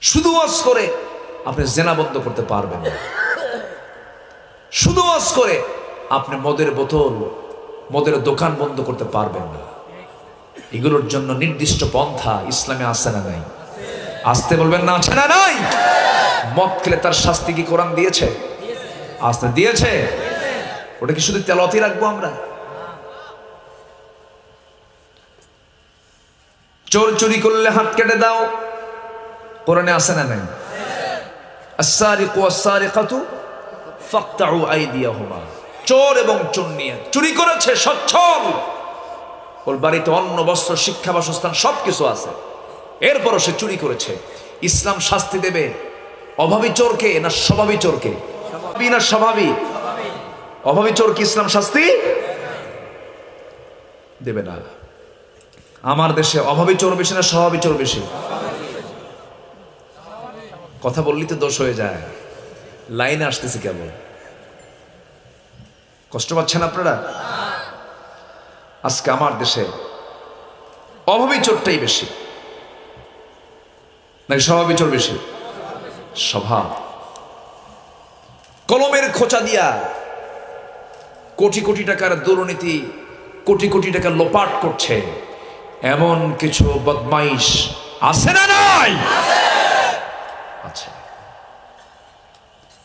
শুধু ওয়াজ করে আপনি জেনা বন্ধ করতে পারবেন না। শুধু ওয়াজ করে আপনি মদের বোতল, মদের দোকান বন্ধ করতে পারবেন না। এগুলোর জন্য নির্দিষ্ট পন্থা ইসলামে আছে না নাই? আসতে বলবেন না, আছে না নাই? মদ খেলে তার শাস্তি কি কোরআন দিয়েছে? আসতে দিয়েছে? ওটা কি শুধু তেলাওয়াতই রাখবো আমরা? চোর চুরি করলে হাত কেটে দাও, কোরআনে আছে না নাই? আস-সারিকু ওয়াস-সারিকাতু ফাকতাউ আইদিয়াহুমা। চোর এবং চুন্নিয়া চুরি করেছে, সচ্ছল, ওর বাড়িতে অন্ন, বস্ত্র, শিক্ষা, বাসস্থান সবকিছু আছে, এরপরও সে চুরি করেছে। ইসলাম শাস্তি দেবে অভাবী চোরকে না স্বভাবী চোরকে? না স্বভাবী। অভাবী চোরকে ইসলাম শাস্তি দেবে না। আমার দেশে অভাবী চোর বেশি না স্বভাবী চোর বেশি? কথা বললি তো দোষ হয়ে যায়। লাইনে আসতেছে কেবল। কষ্ট পাচ্ছেন আপনারা? আজকে আমার দেশে অভাবী চোরটাই বেশি নাকি স্বভাবী চোর বেশি? স্বভাব। কলমের খোঁচা দিয়া কোটি কোটি টাকার দুর্নীতি, কোটি কোটি টাকা লোপাট করছে এমন কিছু বদমাইশ আছে না নাই? আছে।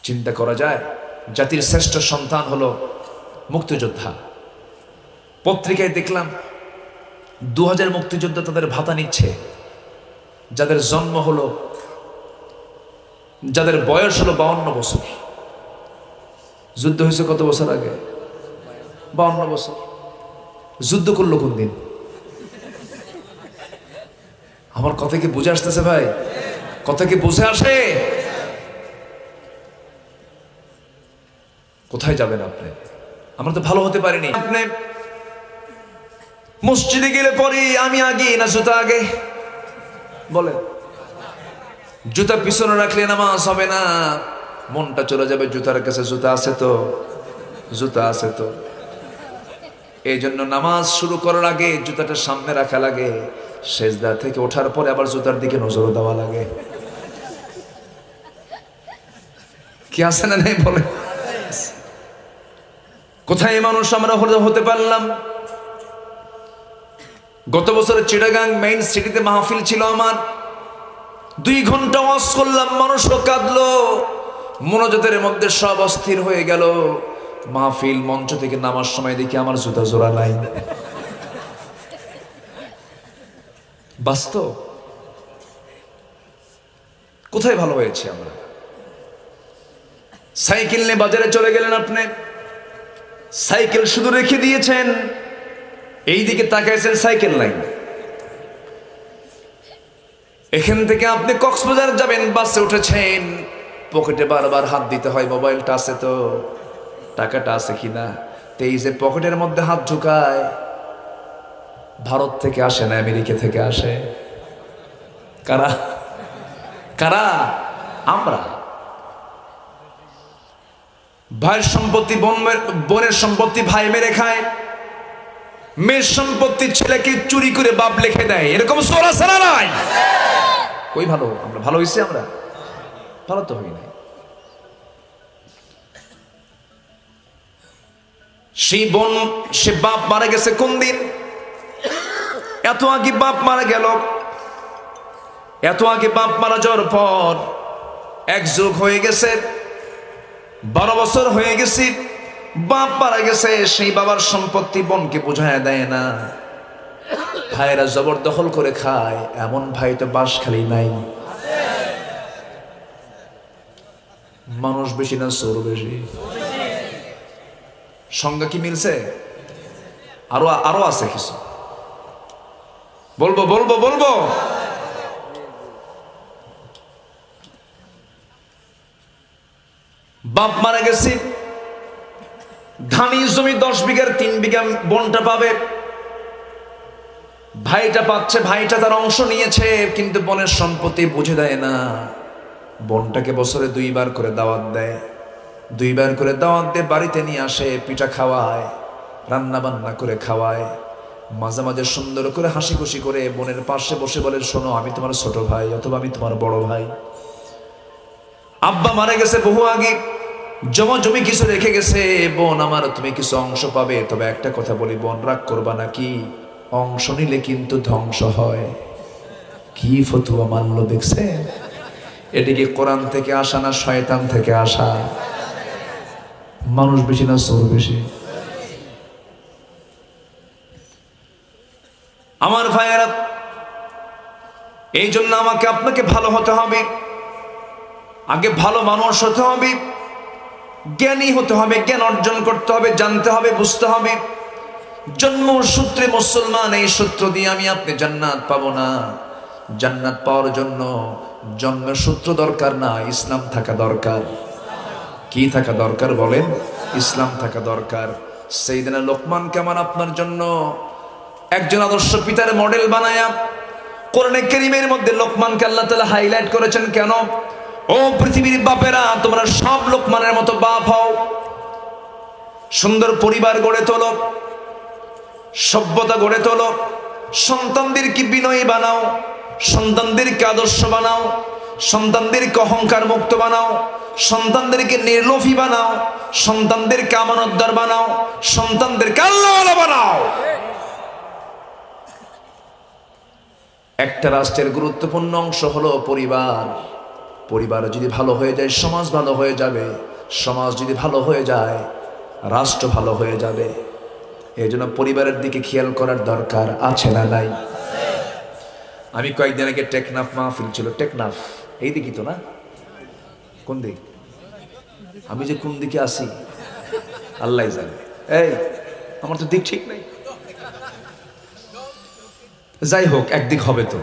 চিন্তা করা যায়, জাতির শ্রেষ্ঠ সন্তান হলো মুক্তিযোদ্ধা। পত্রিকায় দেখলাম 2000 মুক্তিযোদ্ধা তাদের ভাতা নিচ্ছে, যাদের জন্ম হলো, যাদের বয়স হলো 52 বছর। যুদ্ধ হয়েছে কত বছর আগে? 52 বছর। যুদ্ধ করলো কোন দিন? আমার কথা কি বুঝে আসতেছে ভাই? কথা কি বুঝে আসে? কোথায় যাবেন আপনি? আমরা তো ভালো হতে পারিনি। আপনি মসজিদে গেলে পরে আমি আগে না জুতা আগে? বলেন। জুতা পিছনে রাখলে নামাজ হবে না, মনটা চলে যাবে জুতার কাছে। জুতা আছে তো, জুতা আছে তো। এই জন্য নামাজ শুরু করার আগে জুতাটা সামনে রাখা লাগে, সেজদা থেকে ওঠার পরে আবার জুতার দিকে নজর দেওয়া লাগে। কি আছে না নাই বলে? কোথায় মানুষ আমরা হতে পারলাম? গত বছর চিটাগাং মেইন সিটিতে মাহফিল ছিল আমার। 2 ঘন্টা ওয়াজ করলাম, মানুষও কাঁদলো, মোনাজাতের মধ্যে সব অস্থির হয়ে গেল। মাহফিল মঞ্চ থেকে নামার সময় দেখি আমার জুতা জোড়া নাই। বাস্তব। কোথায় ভালো হয়েছে আমরা? সাইকেল নিয়ে বাজারে চলে গেলেন আপনি, সাইকেল শুধু রেখে দিয়েছেন, এই দিকে তাকাইছেন সাইকেল নাই। এখান থেকে আপনি কক্সবাজার যাবেন, বাসে উঠেছেন, পকেটে বারবার হাত দিতে হয়, মোবাইলটা আছে তো, টাকাটা আছে কিনা। তো এই যে পকেটের মধ্যে হাত ঢুকায়, ভারত থেকে আসে না আমেরিকা থেকে আসে? কারা কারা? আমরা। ভাইয়ের সম্পত্তি বোনের সম্পত্তি ভাই মেরে খায়, মেয়ের সম্পত্তি ছেলেকে চুরি করে বাপ লিখে দেয়, এরকম চোর আছে না নাই? কই ভালো? আমরা ভালো হয়েছি? আমরা ভালো তো হই নাই। সেই বোন, সে বাপ মারা গেছে কোন দিন? এত আগে বাপ মারা গেল। এত আগে বাপ মারা যাওয়ার পর এক যুগ হয়ে গেছে, 12 বছর হয়ে গেছে, বাপ মারা গেছে। সেই বাবার সম্পত্তি বোনকে বুঝায় দেয় না, ভাইয়েরা জবরদখল করে খায়। এমন ভাই তো বাঁশখালী নাই। মানুষ বেশি না চোর বেশি? সংজ্ঞা কি মিলছে? আরো আছে কিছু, বলবো বলবো বলবো। বাপ মারা গেছে, ধানি জমি 10 বিঘার 3 বিঘা বোনটা পাবে, ভাইটা পাচ্ছে, ভাইটা তার অংশ নিয়েছে, কিন্তু বোনের সম্পত্তি বুঝে দেয় না। বোনটাকে বছরে 2 বার করে দাওয়াত দেয়, 2 বার করে দাওয়াত দিয়ে বাড়িতে নিয়ে আসে, পিঠা খাওয়ায়, রান্না বান্না করে খাওয়ায়, মাঝে মাঝে সুন্দর করে হাসি খুশি করে বোনের পাশে বসে বলে, শোনো আমি তোমার ছোট ভাই অথবা আমি তোমার বড় ভাই। আব্বা মারা গেছে বহু আগে, জমি কিছু রেখে গেছে, বোন আমার তুমি কিছু অংশ পাবে, তবে একটা কথা বলি বোন, রাগ করবা নাকি, অংশ নিলে কিন্তু ধ্বংস হয়। কি ফতুয়া মানলো দেখছে? এদিকে কোরআন থেকে আসা না শয়তান থেকে আসা? মানুষ বেশি না চোর বেশি? আমার ভাইয়েরা, এই জন্য আমাকে আপনাকে ভালো হতে হবে, আগে ভালো মানুষ হতে হবে, জ্ঞানী হতে হবে, জ্ঞান অর্জন করতে হবে, জানতে হবে, বুঝতে হবে। জন্মসূত্রে মুসলমান, এই সূত্র দিয়ে আমি আপনি জান্নাত পাবো না। জান্নাত পাওয়ার জন্য জন্মসূত্র দরকার না, ইসলাম থাকা দরকার। কি থাকা দরকার বলেন? ইসলাম থাকা দরকার। সাইয়েদনা লোকমানকে আমার আপনার জন্য একজন আদর্শ পিতার মডেল বানায়া কোরআনে কারীমের মধ্যে লোকমানকে আল্লাহ তাআলা হাইলাইট করেছেন। কেন? ও পৃথিবীর বাপেরা, তোমরা সব লোকমানের মতো বাপ হও, সুন্দর পরিবার গড়ে তোলো, সভ্যতা গড়ে তোলো, সন্তানদেরকে বিনয়ী বানাও, সন্তানদেরকে আদর্শ বানাও, সন্তানদেরকে অহংকার মুক্ত বানাও, সন্তানদেরকে নির্লোভী বানাও, সন্তানদেরকে আমানতদার বানাও, সন্তানদেরকে আল্লাহওয়ালা বানাও। একটা রাষ্ট্রের গুরুত্বপূর্ণ অংশ হলো পরিবার। পরিবার যদি ভালো হয়ে যায়, সমাজ ভালো হয়ে যাবে, সমাজ যদি ভালো হয়ে যায়, রাষ্ট্র ভালো হয়ে যাবে। এই জন্য পরিবারের দিকে খেয়াল করার দরকার আছে না নাই? আমি কয়েকদিন আগে টেকনাফ মাহফিল ছিল, টেকনাফ এই দিকই তো না? কোন দিক? আমি যে কোন দিকে আছি আল্লাহ জানে। এই আমার তো দিক ঠিক নাই। যাই হোক, একদিক হবে তো।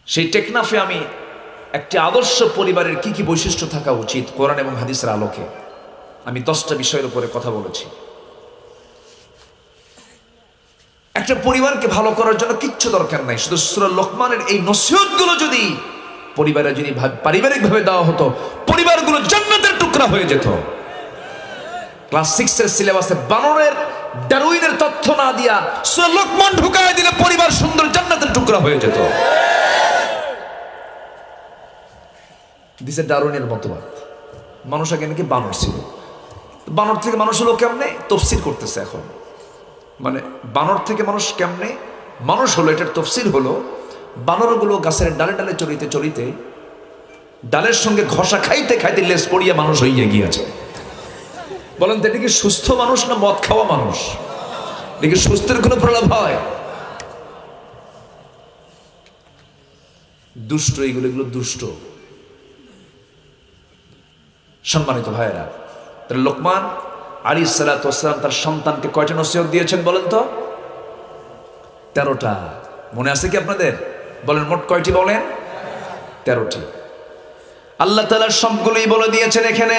সেই টেকনাফে আমি একটি আদর্শ পরিবারের কি কি বৈশিষ্ট্য থাকা উচিত কোরআন এবং হাদিসের আলোকে আমি 10টা বিষয়ের উপরে কথা বলেছি। একটা পরিবারকে ভালো করার জন্য কিচ্ছু দরকার নাই, শুধু সূরা লোকমানের এই নসিহতগুলো যদি পরিবারে যদি পারিবারিকভাবে দেওয়া হতো, পরিবারগুলো জান্নাতের টুকরা হয়ে যেত। ক্লাস 6 এর সিলেবাসে বানরের ডারউইনের তথ্য না দিয়া সূরা লোকমান ঢুকায় দিলে পরিবার সুন্দর জান্নাতের টুকরা হয়ে যেত। দিছে ডারউইনের মতবাদ। মানুষ আগে নাকি বানর ছিল, বানর থেকে মানুষ হলো কেমনে তাফসীর করতেছে এখন। মানে বানর থেকে মানুষ কেমনে মানুষ হলো, এটার তাফসীর হলো বানরগুলো গাছের ডালে ডালে চড়িতে চড়িতে ডালের সঙ্গে ঘষা খাইতে খাইতে লেজ পড়িয়া মানুষ হইয়া গিয়েছে। বলেন তো এটা কি সুস্থ মানুষ না মদ খাওয়া মানুষ? দেখি সুস্থের কোনো প্রলাপ হয়? দুষ্ট, এগুলো দুষ্ট।
সম্মানিত ভাইয়েরা, তাহলে লোকমান আলাইহিস সালাতু ওয়াস সালাম তার সন্তানকে কয়টা নসিহত দিয়েছেন বলেন তো? 13টা। মনে আছে কি আপনাদের? বলেন মোট কয়টি বলেন? 13টি। আল্লাহ তাআলা সবগুলোই বলে দিয়েছেন এখানে।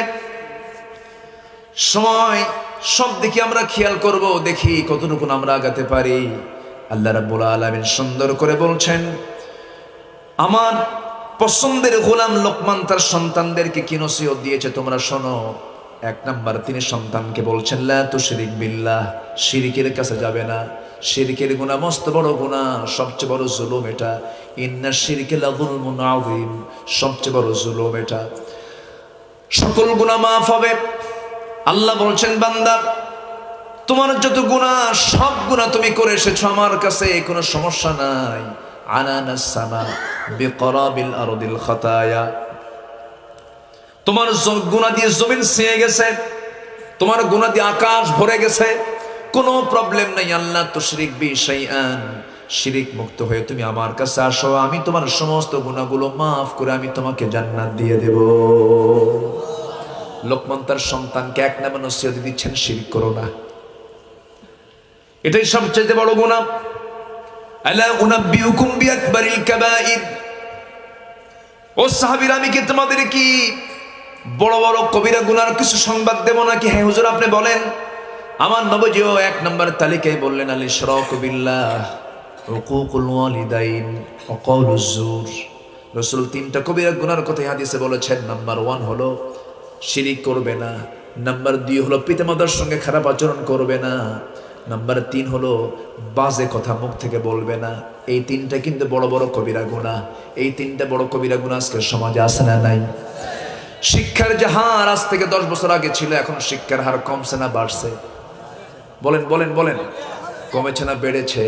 সময় সব দিকে আমরা খেয়াল করব, দেখি কতটুকু আমরা আগাতে পারি। আল্লাহ রাব্বুল আলামিন সুন্দর করে বলছেন, আমার পছন্দের গোলাম লোকমান তার সন্তানদেরকে কি নসিহত দিয়েছে তোমরা শোনো। 1 নাম্বার তিনি সন্তানকে বলছেন, লা তুশরিক বিল্লাহ, শিরকের কাছে যাবে না। শিরকের গুনাহ মস্ত বড় গুনাহ, সবচেয়ে বড় জুলুম এটা। ইন্না শিরকা লাযুলমুন আযীম, সবচেয়ে বড় জুলুম এটা। সকল গুনাহ মাফ হবে। আল্লাহ বলছেন, বান্দা তোমার যত গুনাহ সব গুনাহ তুমি করে এসেছো আমার কাছে, কোনো সমস্যা নাই। আনানাস সামা বিকরাবিল আরদিল খাতায়া, তোমার গুনাহ দিয়ে জমিন ছেয়ে গেছে, তোমার গুনাহ দিয়ে আকাশ ভরে গেছে, কোনো প্রবলেম নাই। আল্লাহ তুশরিক বি শাইআন, শিরিক মুক্ত হয়ে তুমি আমার কাছে আসো, আমি তোমার সমস্ত গুনাহগুলো মাফ করে আমি তোমাকে জান্নাত দিয়ে দেব। লোকমান তার সন্তানকে 1 নাম্বার নসিহত দিচ্ছেন, শিরক করো না, এটাই সবচেয়ে বড় গুনাহ। আলা উনাব্বিউকুম বিআকবারিল কাবাইর, ও সাহাবীরা আমি কি তোমাদের কি বড় বড় কবিরা গুনার কিছু সংবাদ দেব নাকি? হ্যাঁ হুজুর আপনি বলেন। আমার নবীজিও 1 নাম্বার তালিকায় বললেন, আল ইশরাকু বিল্লাহ, উকুকুল ওয়ালিদাইন ওয়া কাউলুজ জুর। রাসূল 3টা কবিরা গুনার কথা হাদিসে বলেছেন। নাম্বার 1 হলো শিরিক করবে না, নাম্বার 2 হলো পিতামাতার সঙ্গে খারাপ আচরণ করবে না, নাম্বার 3 হলো বাজে কথা মুখ থেকে বলবে না। এই 3টা কিন্তু বড় বড় কবিরা গুনাহ। এই 3টা বড় কবিরা গুনাহ আজকে সমাজে আছে না নাই? শিক্ষার যে হার আজ থেকে 10 বছর আগে ছিল, এখন শিক্ষার হার কমছে না বাড়ছে? বলেন বলেন বলেন। কমেছে না বেড়েছে?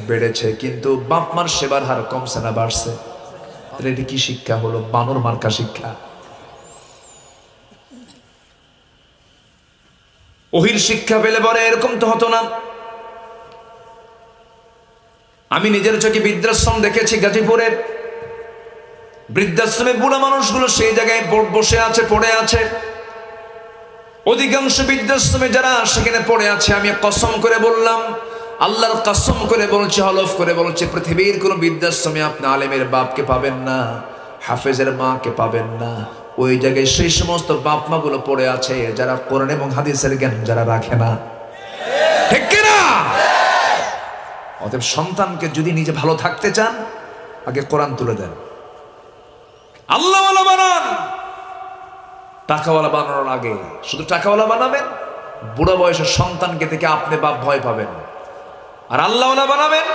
বেড়েছে। কিন্তু বাপ মার সেবার হার কমছে না বাড়ছে? তাহলে এটা কি শিক্ষা হলো? বানর মার্কা শিক্ষা। ওহির শিক্ষা পেলে পরে এরকম তো হতো না। আমি নিজের চোখে বৃদ্ধাশ্রম দেখেছি গাজীপুরে। বৃদ্ধাশ্রমে বুড়া মানুষগুলো সেই জায়গায় বসে আছে, পড়ে আছে। অধিকাংশ বৃদ্ধাশ্রমে যারা সেখানে পড়ে আছে, আমি কসম করে বললাম, আল্লাহর কসম করে বলছি, হলফ করে বলছি, পৃথিবীর কোন বৃদ্ধাশ্রমে আপনি আলেমের বাপকে পাবেন না, হাফেজের মাকে পাবেন না। ওই জায়গায় সেই সমস্ত বাপ মা গুলো পড়ে আছে যারা কোরআন এবং হাদিসের জ্ঞান যারা রাখে না, ঠিক কিনা? অতএব সন্তানকে যদি নিজে ভালো থাকতে চান, আগে কোরআন তুলে দেন, আল্লাহওয়ালা বানান। টাকাওয়ালা বানানোর আগে শুধু টাকাওয়ালা বানাবেন, বুড়ো বয়সের সন্তানকে থেকে আপনি বাপ ভয় পাবেন। আর আল্লাহওয়ালা বানাবেন,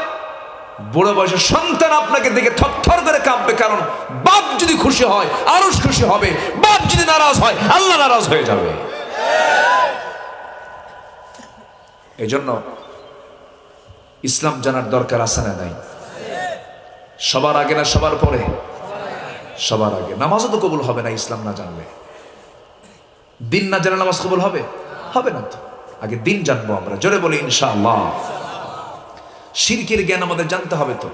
বুড়ো বয়সের সন্তান আপনাকে দেখে থরথর করে কাঁপবে। কারণ বাপ যদি খুশি হয় আরশ খুশি হবে, বাপ যদি নারাজ হয় আল্লাহ নারাজ হয়ে যাবে। এজন্য ইসলাম জানার দরকার আছে না নাই? সবার আগে না সবার পরে? সবার আগে। নামাজও তো কবুল হবে না ইসলাম না জানলে। দিন না জানলে নামাজ কবুল হবে? হবে না তো। আগে দিন জানবো আমরা, জোরে বলি ইনশাআল্লাহ। শিরকের জ্ঞান আমাদের জানতে হবে তো,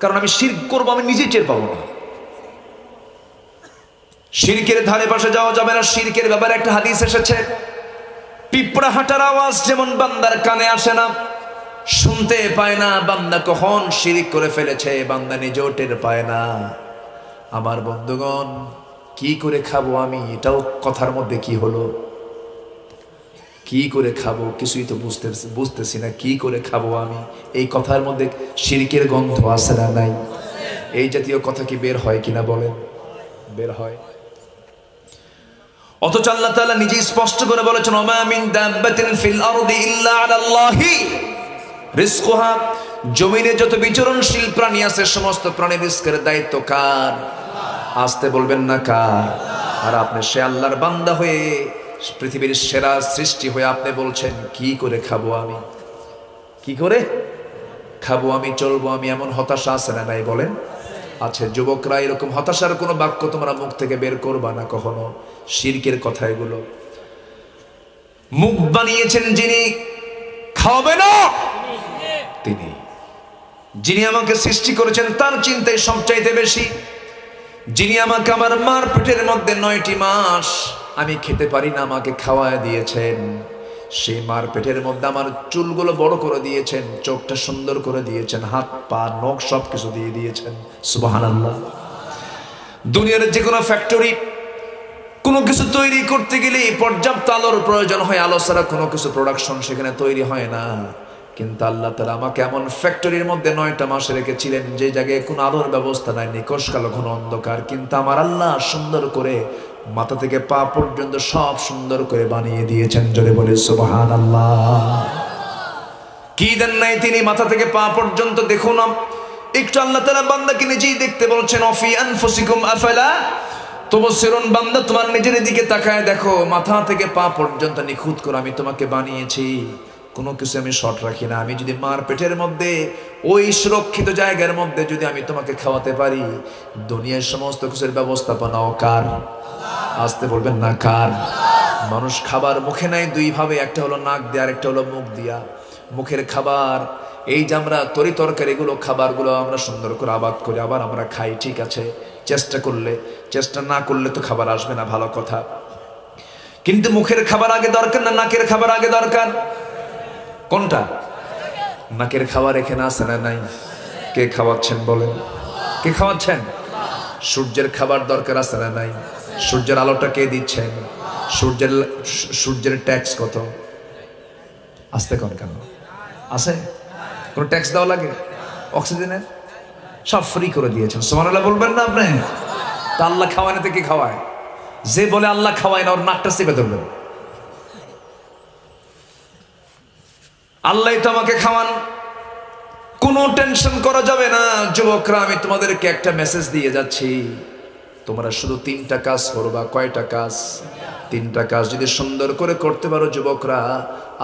কারণ আমি শিরক করবো আমি নিজে টের পাবো না। শিরকের ধারে পাশে যাওয়া যাবে না। শিরকের ব্যাপারে একটা হাদিস এসেছে, পিঁপড়া হাঁটার আওয়াজ যেমন বান্দার কানে আসে না, শুনতে পায় না, বান্দা কখন শিরক করে ফেলেছে বান্দা নিজেও টের পায় না। আমার বন্ধুগণ, কি করে খাবো আমি, এটাও কথার মধ্যে কি হলো? কি করে খাবো কিছুই তো বুঝতেছি না। কি করে খাবো আমি, এই কথার মধ্যে শিরকের গন্ধ আছে না নাই? এই জাতীয় কথা কি বের হয় কিনা বলেন? বের হয়। অথচ আল্লাহ তাআলা নিজেই স্পষ্ট করে বলেছেন, ওমা মিন দাব্বাতিন ফিল আরদি ইল্লা আলাল্লাহি রিজকুহা। জমিনে যত বিচরণশীল প্রাণী আছে সমস্ত প্রাণীর রিজকের দায়িত্ব কার? আসতে বলবেন না কার? আর আপনি সে আল্লাহর বান্দা হয়ে, পৃথিবীর সেরা সৃষ্টি হয়ে আপনি বলছেন কি করে খাবো আমি, কি করে খাবো আমি, চলবো আমি, এমন হতাশা আছে না নাই বলেন? আছে। যুবকরা, এরকম হতাশার কোনো বাক্য তোমরা মুখ থেকে বের করবা না কখনো। শিরকের কথা এগুলো। মুখ বানিয়েছেন যিনি, খাওয়াবে না তিনি। যিনি আমাকে সৃষ্টি করেছেন তার চিন্তায় সবচাইতে বেশি। যিনি আমাকে আমার মার পেটের মধ্যে 9টি মাস
আমি খেতে পারি না, আমাকে খাওয়ায় দিয়েছেন। সেই মার পেটের মধ্যে আমার চুলগুলো বড় করে দিয়েছেন, চোখটা সুন্দর করে দিয়েছেন, হাত পা নখ সব কিছু দিয়ে দিয়েছেন। সুবহানাল্লাহ। দুনিয়ার যে কোনো ফ্যাক্টরি, কোনো কিছু তৈরি করতে গেলে পর্যাপ্ত আলোর প্রয়োজন হয়, আলো ছাড়া কোনো কিছু প্রোডাকশন সেখানে তৈরি হয় না। কিন্তু আল্লাহ তাআলা আমাকে এমন ফ্যাক্টরির মধ্যে 9টা মাস রেখেছিলেন যে জায়গায় কোনো আলোর ব্যবস্থা নাই, নিকষ কালো ঘন অন্ধকার, কিন্তু আমার আল্লাহ সুন্দর করে মাথা থেকে পা পর্যন্ত সব সুন্দর করে বানিয়ে দিয়েছেন। জোরে বলে সুবহানাল্লাহ। কি দেন নাই তিনি মাথা থেকে পা পর্যন্ত? দেখুন একটু আল্লাহ তাআলা বান্দাকে নিজেই দেখতে বলছেন, অফি আনফুসিকুম আফালা তুবসিরুন। বান্দা তোমার নিজের দিকে তাকায় দেখো, মাথা থেকে পা পর্যন্ত নিখুঁত করে আমি তোমাকে বানিয়েছি, কোনো কিছু আমি শর্ট রাখি না। আমি যদি মার পেটের মধ্যে ওই সুরক্ষিত জায়গার মধ্যে যদি আমি তোমাকে খাওয়াতে পারি, দুনিয়ার সমস্ত কিছুর ব্যবস্থাপনাও কার? আসতে বলবেন না কার? মানুষ খাবার মুখে নেয় দুই ভাবে, একটা হলো নাক দিয়ে, আর একটা হলো মুখ দিয়া। মুখের খাবার এই যে আমরা তরি তরকারিগুলো, খাবারগুলো আমরা সুন্দর করে আবাদ করি, আবার আমরা খাই, ঠিক আছে, চেষ্টা করলে। চেষ্টা না করলে তো খাবার আসবে না, ভালো কথা। কিন্তু মুখের খাবার আগে দরকার না নাকের খাবার আগে দরকার? কোনটা? নাকের খাবার এখানে আছে না নাই? কে খাওয়াচ্ছেন বলেন? কে খাওয়াচ্ছেন? সূর্যের খাবার দরকার আছে না নাই? সূর্যের আলোটা কে দিচ্ছেন? সূর্যের ট্যাক্স কত? আসতে কোন কেন আছে? কোনো ট্যাক্স দেওয়া লাগে? অক্সিজেনের সব ফ্রি করে দিয়েছেন। সুবহানাল্লাহ বলবেন না আপনি? তা আল্লাহ খাওয়ায় না তো কি খাওয়ায়? যে বলে আল্লাহ খাওয়ায় না, ওর নাকটা চেপে ধরবেন। আল্লাহ তো আমাকে খাওয়ান, কোনো টেনশন করা যাবে না। যুবকরা, আমি তোমাদেরকে একটা মেসেজ দিয়ে যাচ্ছি, তোমরা শুধু 3টা কাজ করবা। কয়টা কাজ? 3টা কাজ যদি সুন্দর করে করতে পারো যুবকরা,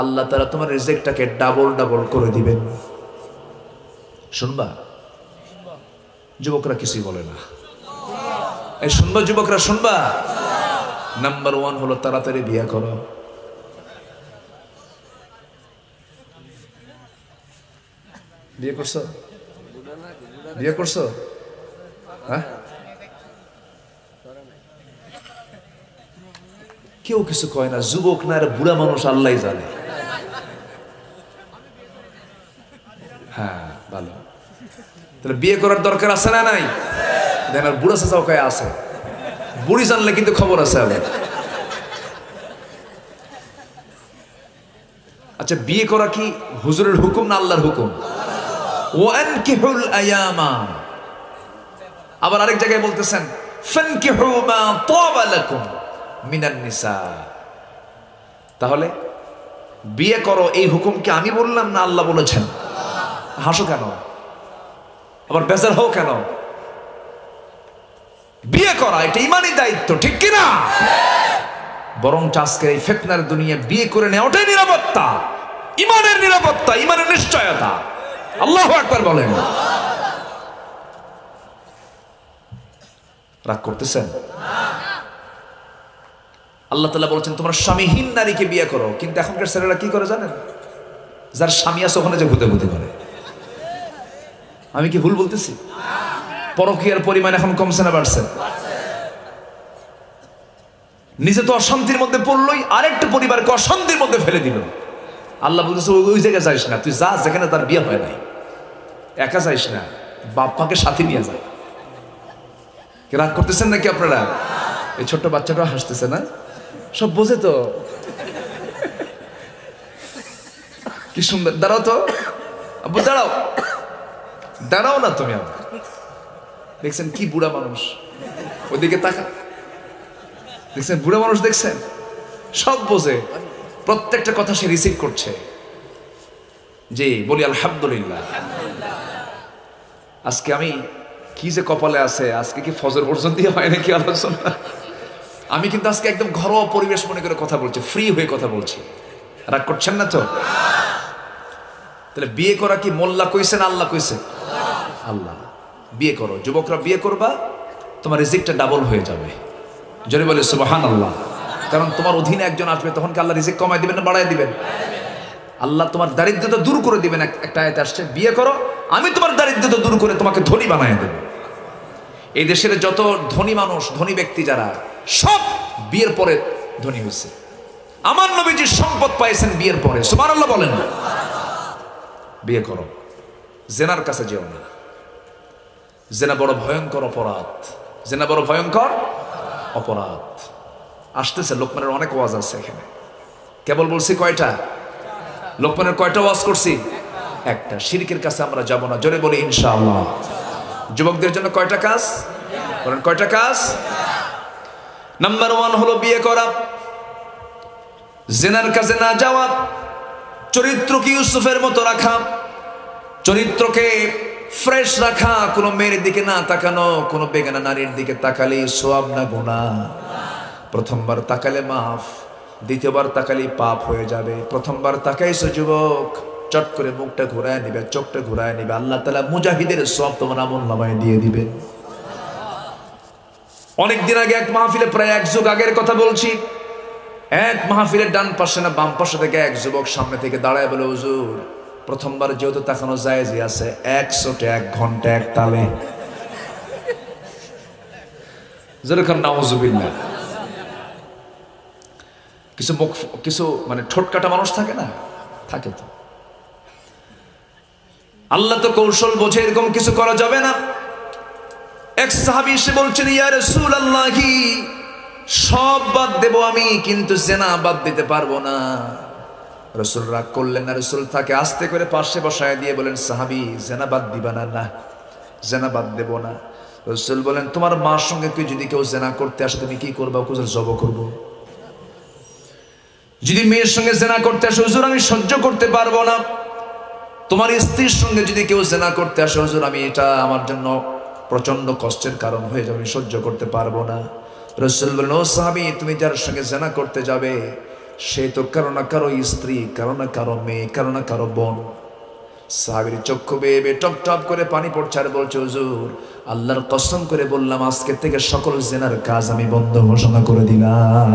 আল্লাহ তাআলা তোমার রিজিকটাকে ডাবল ডাবল করে দিবেন। শুনবা? যুবকরা কিছুই বলে না। এই শুনবা যুবকরা, শুনবা? নাম্বার 1 হলো তাড়াতাড়ি বিয়ে করো। বিয়ে করছো? বিয়ে করছো? হ্যাঁ, কেউ কিছু কয় না। যুবক না, আর বুড়া মানুষ আল্লাহ জানে। হ্যাঁ, ভালো। তাহলে বিয়ে করার দরকার আছে না নাই? দেন আর বুড়া চাচাও কয় আছে। বুড়ি জানলে কিন্তু খবর আছে আবার। আচ্ছা, বিয়ে করা কি হুজুরের হুকুম না আল্লাহর হুকুম? ওয়ানকিহুল আয়ামা। আবার আরেক জায়গায় বলতেছেন, ফানকিহু মা তাবা লাকুম মিনান নিসা। তাহলে বিয়ে করো, এই হুকুম কি আমি বললাম না আল্লাহ বলেছেন? হাসো কেন? আবার বেজার হও কেন? বিয়ে করা এটা ইমানি দায়িত্ব, ঠিক কিনা? বরং আজকের এই ফিতনার দুনিয়া বিয়ে করে নেওয়াটাই নিরাপত্তা, ইমানের নিরাপত্তা, ইমানের নিশ্চয়তা। আল্লাহু আকবার বলেন। রাগ করতেছেন? আল্লাহ তাআলা বলেছেন তোমরা স্বামীহীন নারীকে বিয়ে করো। কিন্তু এখনকার ছেলেরা কি করে জানেন? যার স্বামী আছে ওখানে যে ভূতে ভূতে করে। আমি কি ভুল বলতেছি? পরকীয়ার পরিমাণ এখন কমছে না বাড়ছে? নিজে তো অশান্তির মধ্যে পড়লই, আরেকটা পরিবারকে অশান্তির মধ্যে ফেলে দিল। আল্লাহ বলতেছে ওই জায়গায় যাইস না, তুই যা যেখানে তার বিয়ে হয় নাই। একা যাইস না, বাপ মাকে সাথে নিয়ে যায়। রাগ করতেছেন নাকি আপনারা? এই ছোট্ট বাচ্চাটাও হাসতেছে না? সব বোঝে তো। কি সুন্দর। দাঁড়াও তো আব্বু, দাঁড়াও। দাঁড়াও না তুমি। আবার দেখছেন কি বুড়া মানুষ, ওইদিকে তাকা। দেখছেন বুড়া মানুষ, দেখছেন সব বোঝে, প্রত্যেকটা কথা সে রিসিভ করছে। জি বলি আলহামদুলিল্লাহ। আজকে আমি কি যে কপালে আছে, আজকে কি ফজর পর্যন্ত হয় নাকি আলোচনা? আমি কিন্তু আজকে একদম ঘরোয়া পরিবেশ মনে করে কথা বলছি, ফ্রি হয়ে কথা বলছি। রাগ করছেন না তো? তাহলে বিয়ে করা কি মোল্লা কইছে না আল্লাহ কইছে? আল্লাহ। বিয়ে করো যুবকরা, বিয়ে করবা, তোমার রিজিকটা ডাবল হয়ে যাবে। জোরে বলে সুবহানাল্লাহ। কারণ তোমার অধীনে একজন আসবে, তখন কি আল্লাহ রিজিক কমাই দিবেন না বাড়াই দিবেন? আল্লাহ তোমার দারিদ্রতা দূর করে দিবেন। একটা আয়াতে আসছে, বিয়ে করো, আমি তোমার দারিদ্রতা দূর করে তোমাকে ধনী বানায় দেব। এই দেশের যত ধনী মানুষ, ধনী ব্যক্তি যারা, সব বিয়ের পরে
ধনী হয়েছে। আমার নবীজি সম্পদ পাইছেন বিয়ের পরে, সুবহানাল্লাহ বলেন না। বিয়ে করো, জেনার কাছে যেও না। জেনা বড় ভয়ঙ্কর অপরাধ, জেনা বড় ভয়ঙ্কর অপরাধ। আসতেছে লোকমানের অনেক ওয়াজ আছে এখানে, কেবল বলছি কয়টা? লোকমানের কয়টা ওয়াজ করছি? একটা। শিরকের কাছে আমরা যাব না, জোরে বলি ইনশাআল্লাহ। যুবকদের জন্য কয়টা কাজ বলেন? কয়টা কাজ? নাম্বার 1 হলো বিয়ে করা, জেনার কাছে না যাওয়া, চরিত্রকে ইউসুফের মতো রাখা, চরিত্রকে ফ্রেশ রাখা, কোনো মেয়ের দিকে না তাকানো, কোনো বেগানা নারীর দিকে তাকালে সওয়াব না গুনাহ। প্রথমবার তাকালে মাফ, দ্বিতীয়বার তাকালে পাপ হয়ে যাবে। প্রথমবার তাকাইছো যুবক, চট করে মুখটা ঘুরায় নিবে, চোখটা ঘুরায় নিবে, আল্লাহ তাআলা মুজাহিদের সওয়াব তোমার আমলনামায় দিয়ে দিবেন। অনেকদিন আগে এক মাহফিলে, প্রায় 1 যুগ আগের কথা বলছি, এক মাহফিলের ডান পাশে না বাম পাশে থেকে এক যুবক সামনে থেকে দাঁড়ায় বলে, হুজুর প্রথমবার যেহেতু তাকানো জায়েজই আছে, 100 1 ঘন্টা 1 তালে। যেরকম নাউজুবিল্লাহ। কিছু মানে ঠোঁট কাটা মানুষ থাকে না, থাকে তো। আল্লাহ তো কৌশল বোঝে, এরকম কিছু করা যাবে না। এক সাহাবী এসে বলছেন, ইয়া রাসূলুল্লাহি, সব বাদ দেব আমি, কিন্তু জেনা বাদ দিতে পারবো না। রাসূল রাগ করলেন না, রাসূল তাকে আস্তে করে পাশে বসায় দিয়ে বলেন, সাহাবী জেনা বাদ দিবা না? না, জেনা বাদ দেব না। রাসূল বলেন, তোমার মার সঙ্গে যদি কেউ জেনা করতে আসে তুমি কি করবা? হুজুর জব করব। যদি মেয়ের সঙ্গে জেনা করতে আসে, হুজুর আমি সহ্য করতে পারবো না। তোমার স্ত্রীর সঙ্গে যদি কেউ জেনা করতে আসে, হুজুর আমি এটা আমার জন্য প্রচন্ড কষ্টের কারণ হয়ে যাবে, আমি সহ্য করতে পারবো না। রাসূল বলেন, ও সাহাবী, তুমি যার সঙ্গে জেনা করতে যাবে সে তো কারো না কারো স্ত্রী, কারো না কারো মেয়ে, কারো না কারো বোন। সাহাবীর চক্ষু বেয়ে বেয়ে টপ টপ করে পানি পড়ছে আর বলছে, হুজুর আল্লাহর কসম করে বললাম, আজকে থেকে সকল জেনার কাজ আমি বন্ধ ঘোষণা করে দিলাম।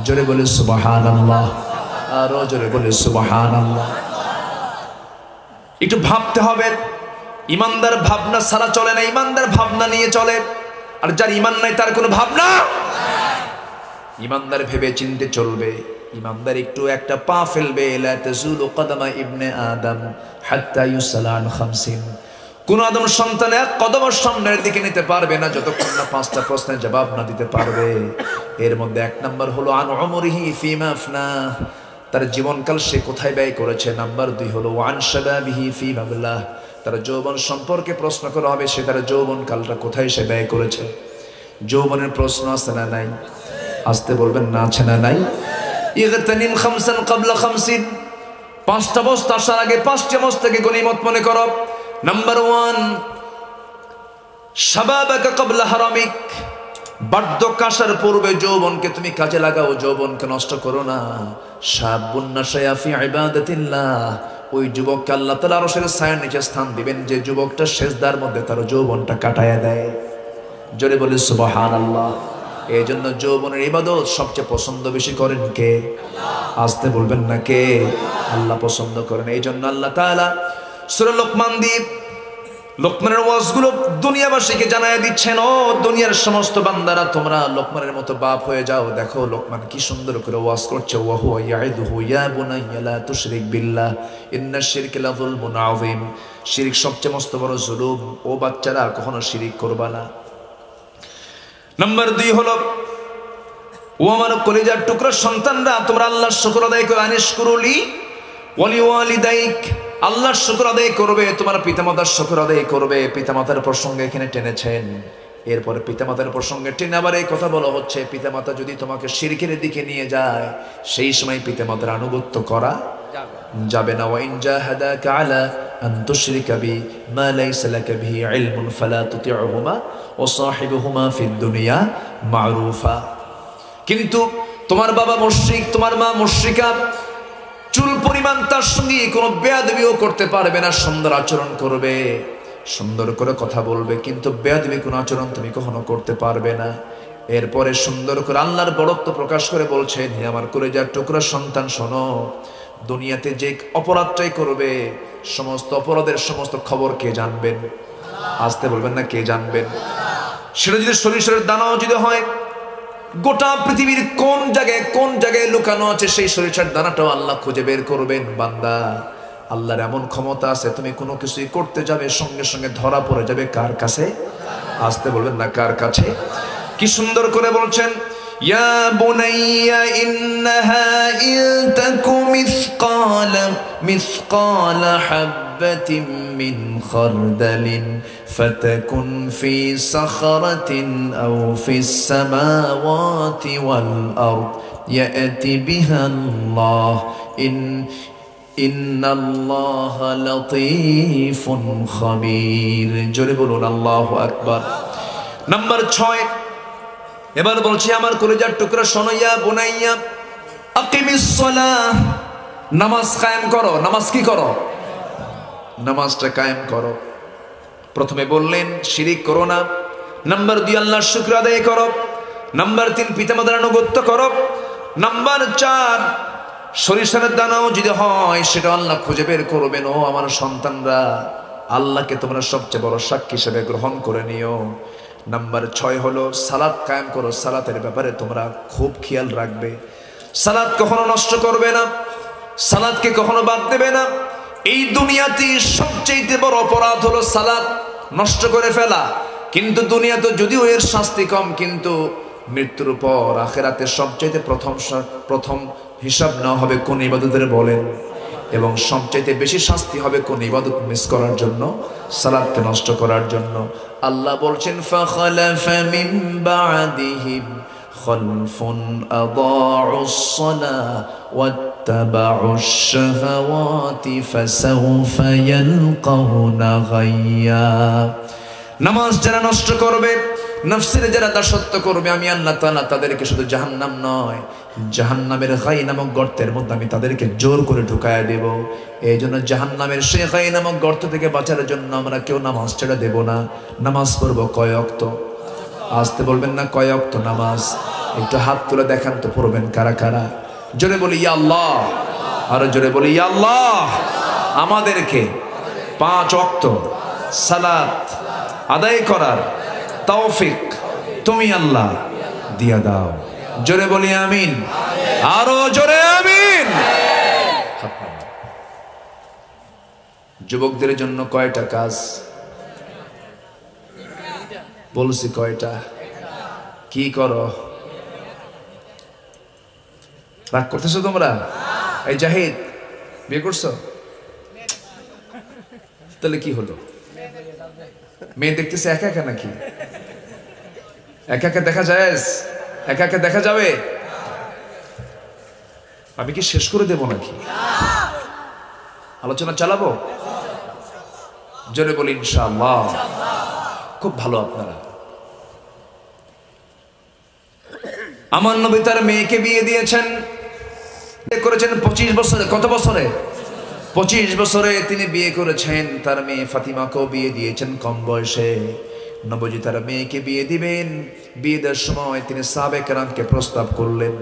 জোরে বলে সুবহানাল্লাহ, আরো জোরে বলে সুবহানাল্লাহ। একটু ভাবতে হবে, ইমানদার ভাবনা ছাড়া চলে না, ইমানদার ভাবনা নিয়ে চলে। আর যার ইমান নাই তার কোনো ভাবনা। ইমানদার ভেবে চিনতে চলবে। ইমানদার একটু একটা পা ফেলবে, লা তাজুলু কদমা ইবনে আদম হাত্তা ইউসালা আন 50। কোন আদম সন্তান এক কদম সামনের দিকে নিতে পারবে না যতক্ষণ না 5টা প্রশ্নের জবাব না দিতে পারবে। এর মধ্যে 1 নাম্বার হলো আন উমরিহি ফিমা আফনা, তার জীবনকাল সে কোথায় ব্যয় করেছে। নাম্বার 2 হলো ওয়ান শাবাবিহি ফিমা আবলাহ, তার যৌবন সম্পর্কে প্রশ্ন করা হবে, সে তার যৌবন কালটা কোথায় সে ব্যয় করেছে। যৌবনের প্রশ্ন আছে না নাই? আসতে বলবেন না, আছে না নাই? ইগতানিম খামসান ক্বাবলা 50, 5টা বস্তা আসার আগে 5টি বস্তাকে গনিমত মনে করো। নাম্বার 1 শাবাবাকা ক্বাবলা হারামিক, বার্ধক্য আসার পূর্বে যৌবনকে তুমি কাজে লাগাও, যৌবনকে নষ্ট করো না। শাবুন নাশায়া ফি ইবাদাতিল্লাহ, ওই যুবককে আল্লাহ তাআলা আরশের ছায়ার নিচে স্থান দিবেন যে যুবকটা সিজদার মধ্যে তার যৌবনটা কাটায়া দেয়। জোরে বলে সুবহানাল্লাহ। এই জন্য যৌবনের ইবাদত সবচেয়ে পছন্দ বেশি করেন কে? আসতে বলবেন না কে? আল্লাহ পছন্দ করেন। এই জন্য আল্লাহ তাআলা সূরা লোকমান দিয়ে লোকমানের ওয়াজগুলো দুনিয়াবাসীকে জানায় দিচ্ছেন, ও দুনিয়ার সমস্ত বান্দারা তোমরা লোকমানের মতো বাপ হয়ে যাও। দেখো লোকমান কি সুন্দর করে ওয়াজ করছে, ওয়া হুয়া ইয়াইদুহু ইয়া বুনাইয়া লা তুশরিক বিল্লাহ ইন্নাশ শিরকা লাযুলমুন আযীম। শিরক সবচেয়ে মস্ত বড় জুলুম, ও বাচ্চারা কখনো শিরক করবা না। নাম্বার 2 হলো, ও আমার কলিজার টুকরা সন্তানরা, তোমরা আল্লাহর শুকর আদায় করো। আনিশকুরুলি ওয়ালিওয়ালিদাইক, আল্লাহর শুকর আদায় করবে, তোমার পিতামাতার শুকর আদায় করবে। পিতামাতার প্রসঙ্গে এখানে টেনেছেন, এরপরে পিতামাতার প্রসঙ্গে টেনে আবার এই কথা বলা হচ্ছে, পিতামাতা যদি তোমাকে শিরকের দিকে নিয়ে যায় সেই সময় পিতামাতার আনুগত্য করা যাবে না। ওয়া ইন জাহাদাকা আলা আন তুশরিকা বি মা লাইসা লাকা বিহি ইলমুন ফালা তুতিউহুমা ওয়া সাহিবুহুমা ফিদ দুনিয়া মারুফা। কিন্তু তোমার বাবা মুশরিক, তোমার মা মুশরিকা, চুল পরিমাণ তার সঙ্গে কোনো বেয়াদবিও করতে পারবে না। সুন্দর আচরণ করবে, সুন্দর করে কথা বলবে, কিন্তু বেয়াদবি কোনো আচরণ তুমি কখনো করতে পারবে না। এরপরে সুন্দর করে আল্লাহর বড়ত্ব প্রকাশ করে বলছেন, হে আমার কলিজার টুকরা সন্তান শোনো, দুনিয়াতে যে অপরাধটাই করবে সমস্ত অপরাধের সমস্ত খবর কে জানবেন? আসতে বলবেন না কে জানবেন? সেটা যদি সরিষার দানাও যদি হয়,
গোটা পৃথিবীর কোন জায়গায় লুকানো আছে সেই সরিষার দানাটাও আল্লাহ খুঁজে বের করবেন। বান্দা, আল্লাহর এমন ক্ষমতা আছে, তুমি কোনো কিছুই করতে যাবে সঙ্গে সঙ্গে ধরা পড়ে যাবে কার কাছে? আসতে বলবেন না, কার কাছে? কি সুন্দর করে বলছেন, ইয়া বুনাইয়া ইন্নাহা ইন তাকু মিসকালা হাববাতিন মিন খারদালিন ফাতাকুন ফি সাখরাতিন আও ফিস সামাওয়াতি ওয়াল আরদ ইয়াতি বিহা আল্লাহ ইন্নাল্লাহা লাতীফুন খাবীর। জোরে বলুন আল্লাহু আকবার। নাম্বার 6, এবার বলছি আমার কলিজার টুকরা, শোনো, ইয়া বুনাইয়া আকিমিস সালাহ, নামাজ কায়েম করো। নামাজ কি করো? নামাজটা কায়েম করো। প্রথমে বললেন শিরিক করো না। নাম্বার 2, আল্লাহর শুকর আদায় করো। নাম্বার 3, পিতামাতার আনুগত্য করো। নাম্বার 4, সরিষার দানাও যদি হয় সেটা আল্লাহ খুঁজে বের করবেন। ও আমার সন্তানরা, আল্লাহকে তোমরা সবচেয়ে বড় সাক্ষী হিসেবে গ্রহণ করে নিও। নাম্বার 6 হলো সালাত কায়েম করো। সালাতের ব্যাপারে তোমরা খুব খেয়াল রাখবে। সালাত কখনো নষ্ট করবে না, সালাতকে কখনো বাদ দেবে না। এই দুনিয়াতে সবচেয়ে বড় অপরাধ হলো সালাত নষ্ট করে ফেলা। কিন্তু দুনিয়াতে যদিও এর শাস্তি কম, কিন্তু মৃত্যুর পর আখিরাতে সবচেয়ে প্রথম হিসাব নেওয়া হবে কোন ইবাদতের বলেন, এবং সবচেয়ে বেশি শাস্তি হবে কোন ইবাদত মিস করার জন্য? সালাতকে নষ্ট করার জন্য। আল্লাহ বলছেন, ফাখালাফা মিন বা'দিহিম খালফুন আদাউস সালাহ ওয়াত্তাবাউশ শাহাওয়াতি ফাসাউফা ইয়ালকাউনা গায়্যা। নামাজ যারা নষ্ট করবে, নফসের যারা দাসত্ব করবে, আমি আল্লাহ তাআলা তাদেরকে শুধু জাহান্নাম নয়, জাহান্নামের গাই নামক গর্তের মধ্যে আমি তাদেরকে জোর করে ঢুকায় দেব। এই জন্য জাহান্নামের সেই গাই নামক গর্ত থেকে বাঁচার জন্য আমরা কেউ নামাজ ছেড়ে দেব না। নামাজ পড়বো কয় ওয়াক্ত? আসতে বলবেন না, কয় ওয়াক্ত নামাজ? একটু হাত তুলে দেখান তো, পড়বেন কারা কারা? জোরে বলি ইয়া আল্লাহ, আরো জোরে বলি ইয়া আল্লাহ। আমাদেরকে 5 ওয়াক্ত সালাত আদায় করার তৌফিক তুমি আল্লাহ দিয়া দাও। জোরে বলি আমিন, আরো জোরে আমিন। যুবকদের জন্য কয়টা কাজ বলছি? কয়টা? কি করো? রাগ করতেছো তোমরা? এই জাহিদ, বিয়ে করছো? তাহলে কি হলো? মেয়ে দেখতেছে একা একা নাকি? একা একা দেখা যায়? একা একা দেখা যাবে? আমি কি শেষ করে দেব নাকি? আলোচনা চালাবো? জোরে বলি ইনশাআল্লাহ। খুব ভালো। আপনারা, আমার নবী তার মেয়েকে বিয়ে দিয়েছেন, করেছেন 25 বছরে। কত বছরে? 25 বছরে তিনি বিয়ে করেছেন। তার মেয়ে ফাতিমাকেও বিয়ে দিয়েছেন কম বয়সে। নবীজি তার মেয়েকে বিয়ে দিবেন, বিয়ে দেওয়ার সময় তিনি সাহাবে কেরামকে প্রস্তাব করলেন।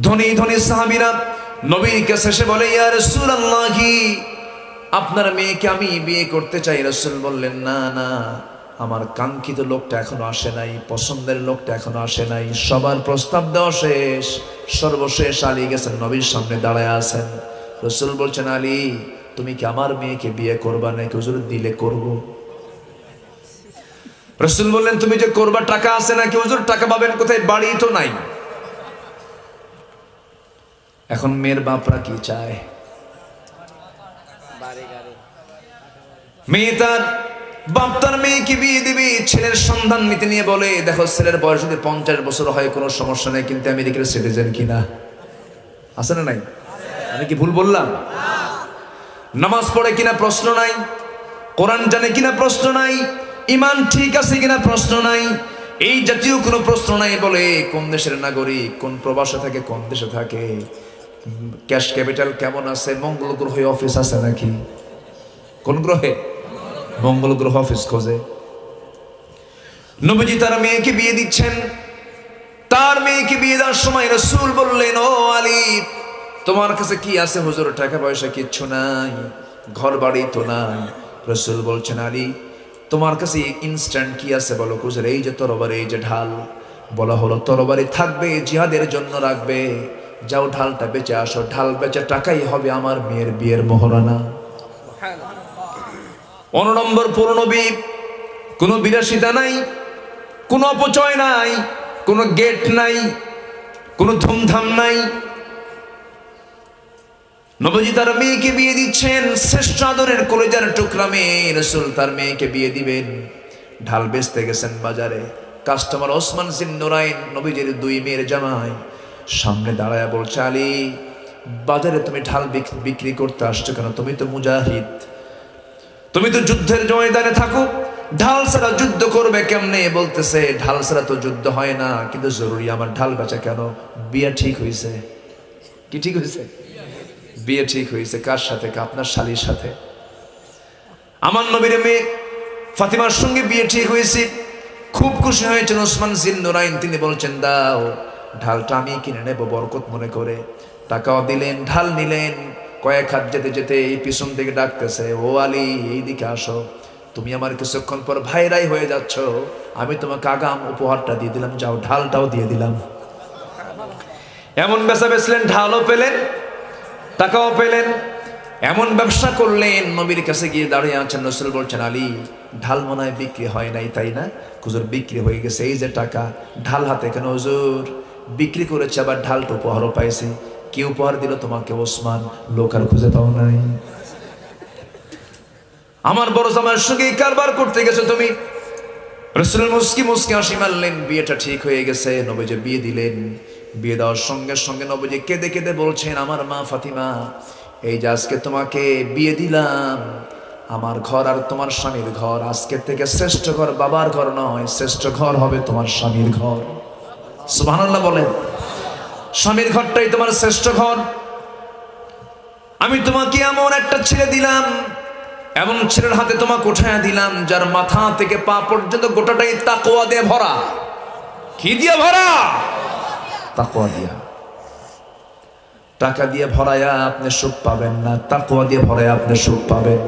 ধনী ধনী সাহাবীরা নবীর কাছে এসে বলে, ইয়া রাসূলুল্লাহি, আপনার মেয়েকে আমি বিয়ে করতে চাই। রাসূল বললেন, না না, আমার কাঙ্ক্ষিত লোকটা এখনো আসে নাই, পছন্দের লোকটা এখনো আসে নাই। সবার প্রস্তাব দেওয়া শেষ, সর্বশেষ আলী গেছেন, নবীর সামনে দাঁড়ায় আছেন। রাসূল বলছেন, আলী, তুমি কি আমার মেয়েকে বিয়ে করবা নাকি? হুজুর, দিলে করব। রাসূল বললেন, তুমি যে করবা, টাকা আছে নাকি? হুজুর, টাকা পাবেন কোথায়? বাড়ি তো নাই। এখন মেয়ের বাপরা কি চায়? মেয়ে তার বাপ তার মেয়েকে বিয়ে দিবে, ছেলের সন্ধান নিতে নিয়ে বলে, দেখো ছেলের বয়স যদি 50 বছর হয় কোনো সমস্যা নেই, কিন্তু আমেরিকার সিটিজেন কিনা। আছে না নাই? আমি কি ভুল বললাম? নামাজ পড়ে কিনা প্রশ্ন নাই, কোরআন জানে কিনা প্রশ্ন নাই, ইমান ঠিক আছে কিনা প্রশ্ন নাই, এই জাতীয় কোনো প্রশ্ন নাই। বলে কোন দেশের নাগরিক, কোন প্রবাসে থাকে, কোন দেশে থাকে, ক্যাশ ক্যাপিটাল কেমন আছে, মঙ্গল গ্রহে অফিস আছে নাকি? কোন গ্রহে? মঙ্গল গ্রহ অফিস খোঁজে। নবীজি তার মেয়েকে বিয়ে দিচ্ছেন। তার মেয়েকে বিয়ে দেওয়ার সময় রাসূল বললেন, ও আলী, তোমার কাছে কি আছে? হুজুর, টাকা পয়সা কিচ্ছু নাই, ঘর বাড়ি তো নাই। রাসূল বলছেন, আলী, তোমার কাছে ইনস্ট্যান্ট কি আছে বলো? হুজুর, এই যে তরবারি, এই যে ঢাল। বলা হলো তরবারি থাকবে, জিহাদের জন্য রাখবে, যাও ঢালটা বেচে আসো, ঢাল বেচে টাকাই হবে আমার মেয়ের বিয়ের মহরানা। 15 নম্বর পুরনবী, কোনো বিলাসিতা নাই, কোনো অপচয় নাই, কোনো গেট নাই, কোনো ধুমধাম নাই। নবীজি তার মেয়েকে বিয়ে দিচ্ছেন, শ্রেষ্ঠ আদরের কলেজার টুকরা মেয়ে রাসূল তার মেয়েকে বিয়ে দিবেন। ঢাল বেচতে গেছেন বাজারে, কাস্টমার ওসমান জিন্নুরাইন নবীজির 2 মেয়ের জামাই সামনে দাঁড়ায় বলছে, আলী বাজারে তুমি ঢাল বিক্রি করতে আসছো কেন? তুমি তো মুজাহিদ, তুমি তো যুদ্ধের ময়দানে থাকো, ঢাল ছাড়া যুদ্ধ করবে কেমনে? বলতেছে ঢাল ছাড়া তো যুদ্ধ হয় না, কিন্তু জরুরি আমার ঢাল বেচা কেন? বিয়ে ঠিক হয়েছে। কি ঠিক হয়েছে? বিয়ে ঠিক হয়েছে। কার সাথে? আপনার শালীর সাথে। আমার নবীর মেয়ে ফাতিমার সঙ্গে বিয়ে ঠিক হয়েছে। খুব খুশি হয়েছেন ওসমান জিন্নুরাইন, তিনি বলছেন দাও ঢালটা আমি কিনে নেব বরকত মনে করে। টাকাও দিলেন, ঢাল নিলেন। কয়েক হাত যেতে যেতে এই পিছন থেকে ডাকতেছে, ও আলী এইদিকে আসো, তুমি আমার কিছুক্ষণ পর ভাইরাই হয়ে যাচ্ছ, আমি তোমাকে আগাম উপহারটা দিয়ে দিলাম, যাও ঢালটাও দিয়ে দিলাম। এমন বেচা বেচলেন, ঢালও পেলেন, টাকাও পেলেন, এমন ব্যবসা করলেন। নবীর কাছে গিয়ে দাঁড়িয়ে আছেন, রাসূল বলছেন, আলী ঢাল মনে হয় বিক্রি হয় নাই, তাই না? হুজুর বিক্রি হয়ে গেছে, এই যে টাকা। ঢাল হাতে কেন? হুজুর বিক্রি করেছে, আবার ঢালটা উপহারও পাইছি। কি উপহার দিল তোমাকে? ওসমান। লোক আর খুঁজে পাও নাই? আমার বড় জামাইয়ের সঙ্গে কারবার করতে গেছো তুমি। রাসূল মুস্কি মুস্কি হাসি মারলেন। বিয়েটা ঠিক হয়ে গেছে, নবীজি বিয়ে দিলেন। বিয়ে দেওয়ার সঙ্গে সঙ্গে নবীজি কেঁদে কেঁদে বলছেন, আমার মা ফাতিমা, এই যে আজকে তোমাকে বিয়ে দিলাম, আমার ঘর আর তোমার স্বামীর ঘর আজকে থেকে শ্রেষ্ঠ ঘর বাবার ঘর নয়, শ্রেষ্ঠ ঘর হবে তোমার স্বামীর ঘর। সুবহানাল্লাহ বলেন। স্বামীর ঘরটাই তোমার শ্রেষ্ঠ ঘর। আমি তোমাকে এমন একটা ছেলে দিলাম, এমন ছেলের হাতে তোমাকে উঠায়া দিলাম, যার মাথা থেকে পা পর্যন্ত গোটাটাই তাকওয়া দিয়ে ভরা। কি দিয়ে ভরা? তাকওয়া দিয়া। টাকা দিয়ে ভরায়া আপনি সুখ পাবেন না, তাকওয়া দিয়ে ভরায়া আপনি সুখ পাবেন।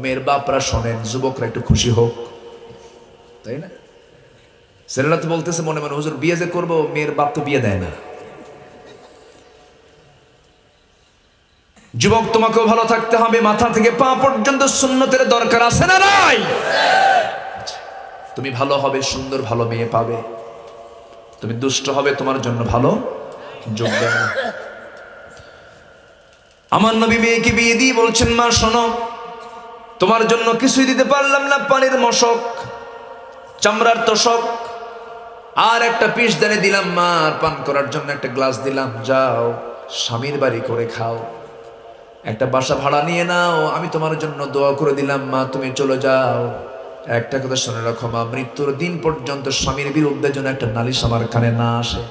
মেয়ের বাপরা শোনেন, যুবকরা একটু খুশি হোক, তাই না? ছেলেরা তো বলতেছে মনে মনে, হুজুর বিয়ে যে করবো, মেয়ের বাপ তো বিয়ে দেয় না। যুবক তোমাকেও ভালো থাকতে হবে, মাথা থেকে পা পর্যন্ত সুন্নতের দরকার আছে না নাই? তুমি ভালো হবে, সুন্দর ভালো মেয়ে পাবে। তুমি দুষ্ট হবে, তোমার জন্য ভালো যোগ্য না। আমার নবী মেয়েকে বিয়ে দিয়ে বলছেন, মা শোনো, তোমার জন্য কিছুই দিতে পারলাম না, পানির মশক, চামড়ার তোষক আর একটা পিস দানে দিলাম, মা আর পান করার জন্য একটা গ্লাস দিলাম, যাও স্বামীর বাড়ি করে খাও, একটা বাসা ভাড়া নিয়ে নাও, আমি তোমার জন্য দোয়া করে দিলাম, মা তুমি চলে যাও। একটা কথা শুনে রাখো মা, মৃত্যুর দিন পর্যন্ত স্বামীর বিরুদ্ধে যেন একটা নালিশ আমার কানে না আসে।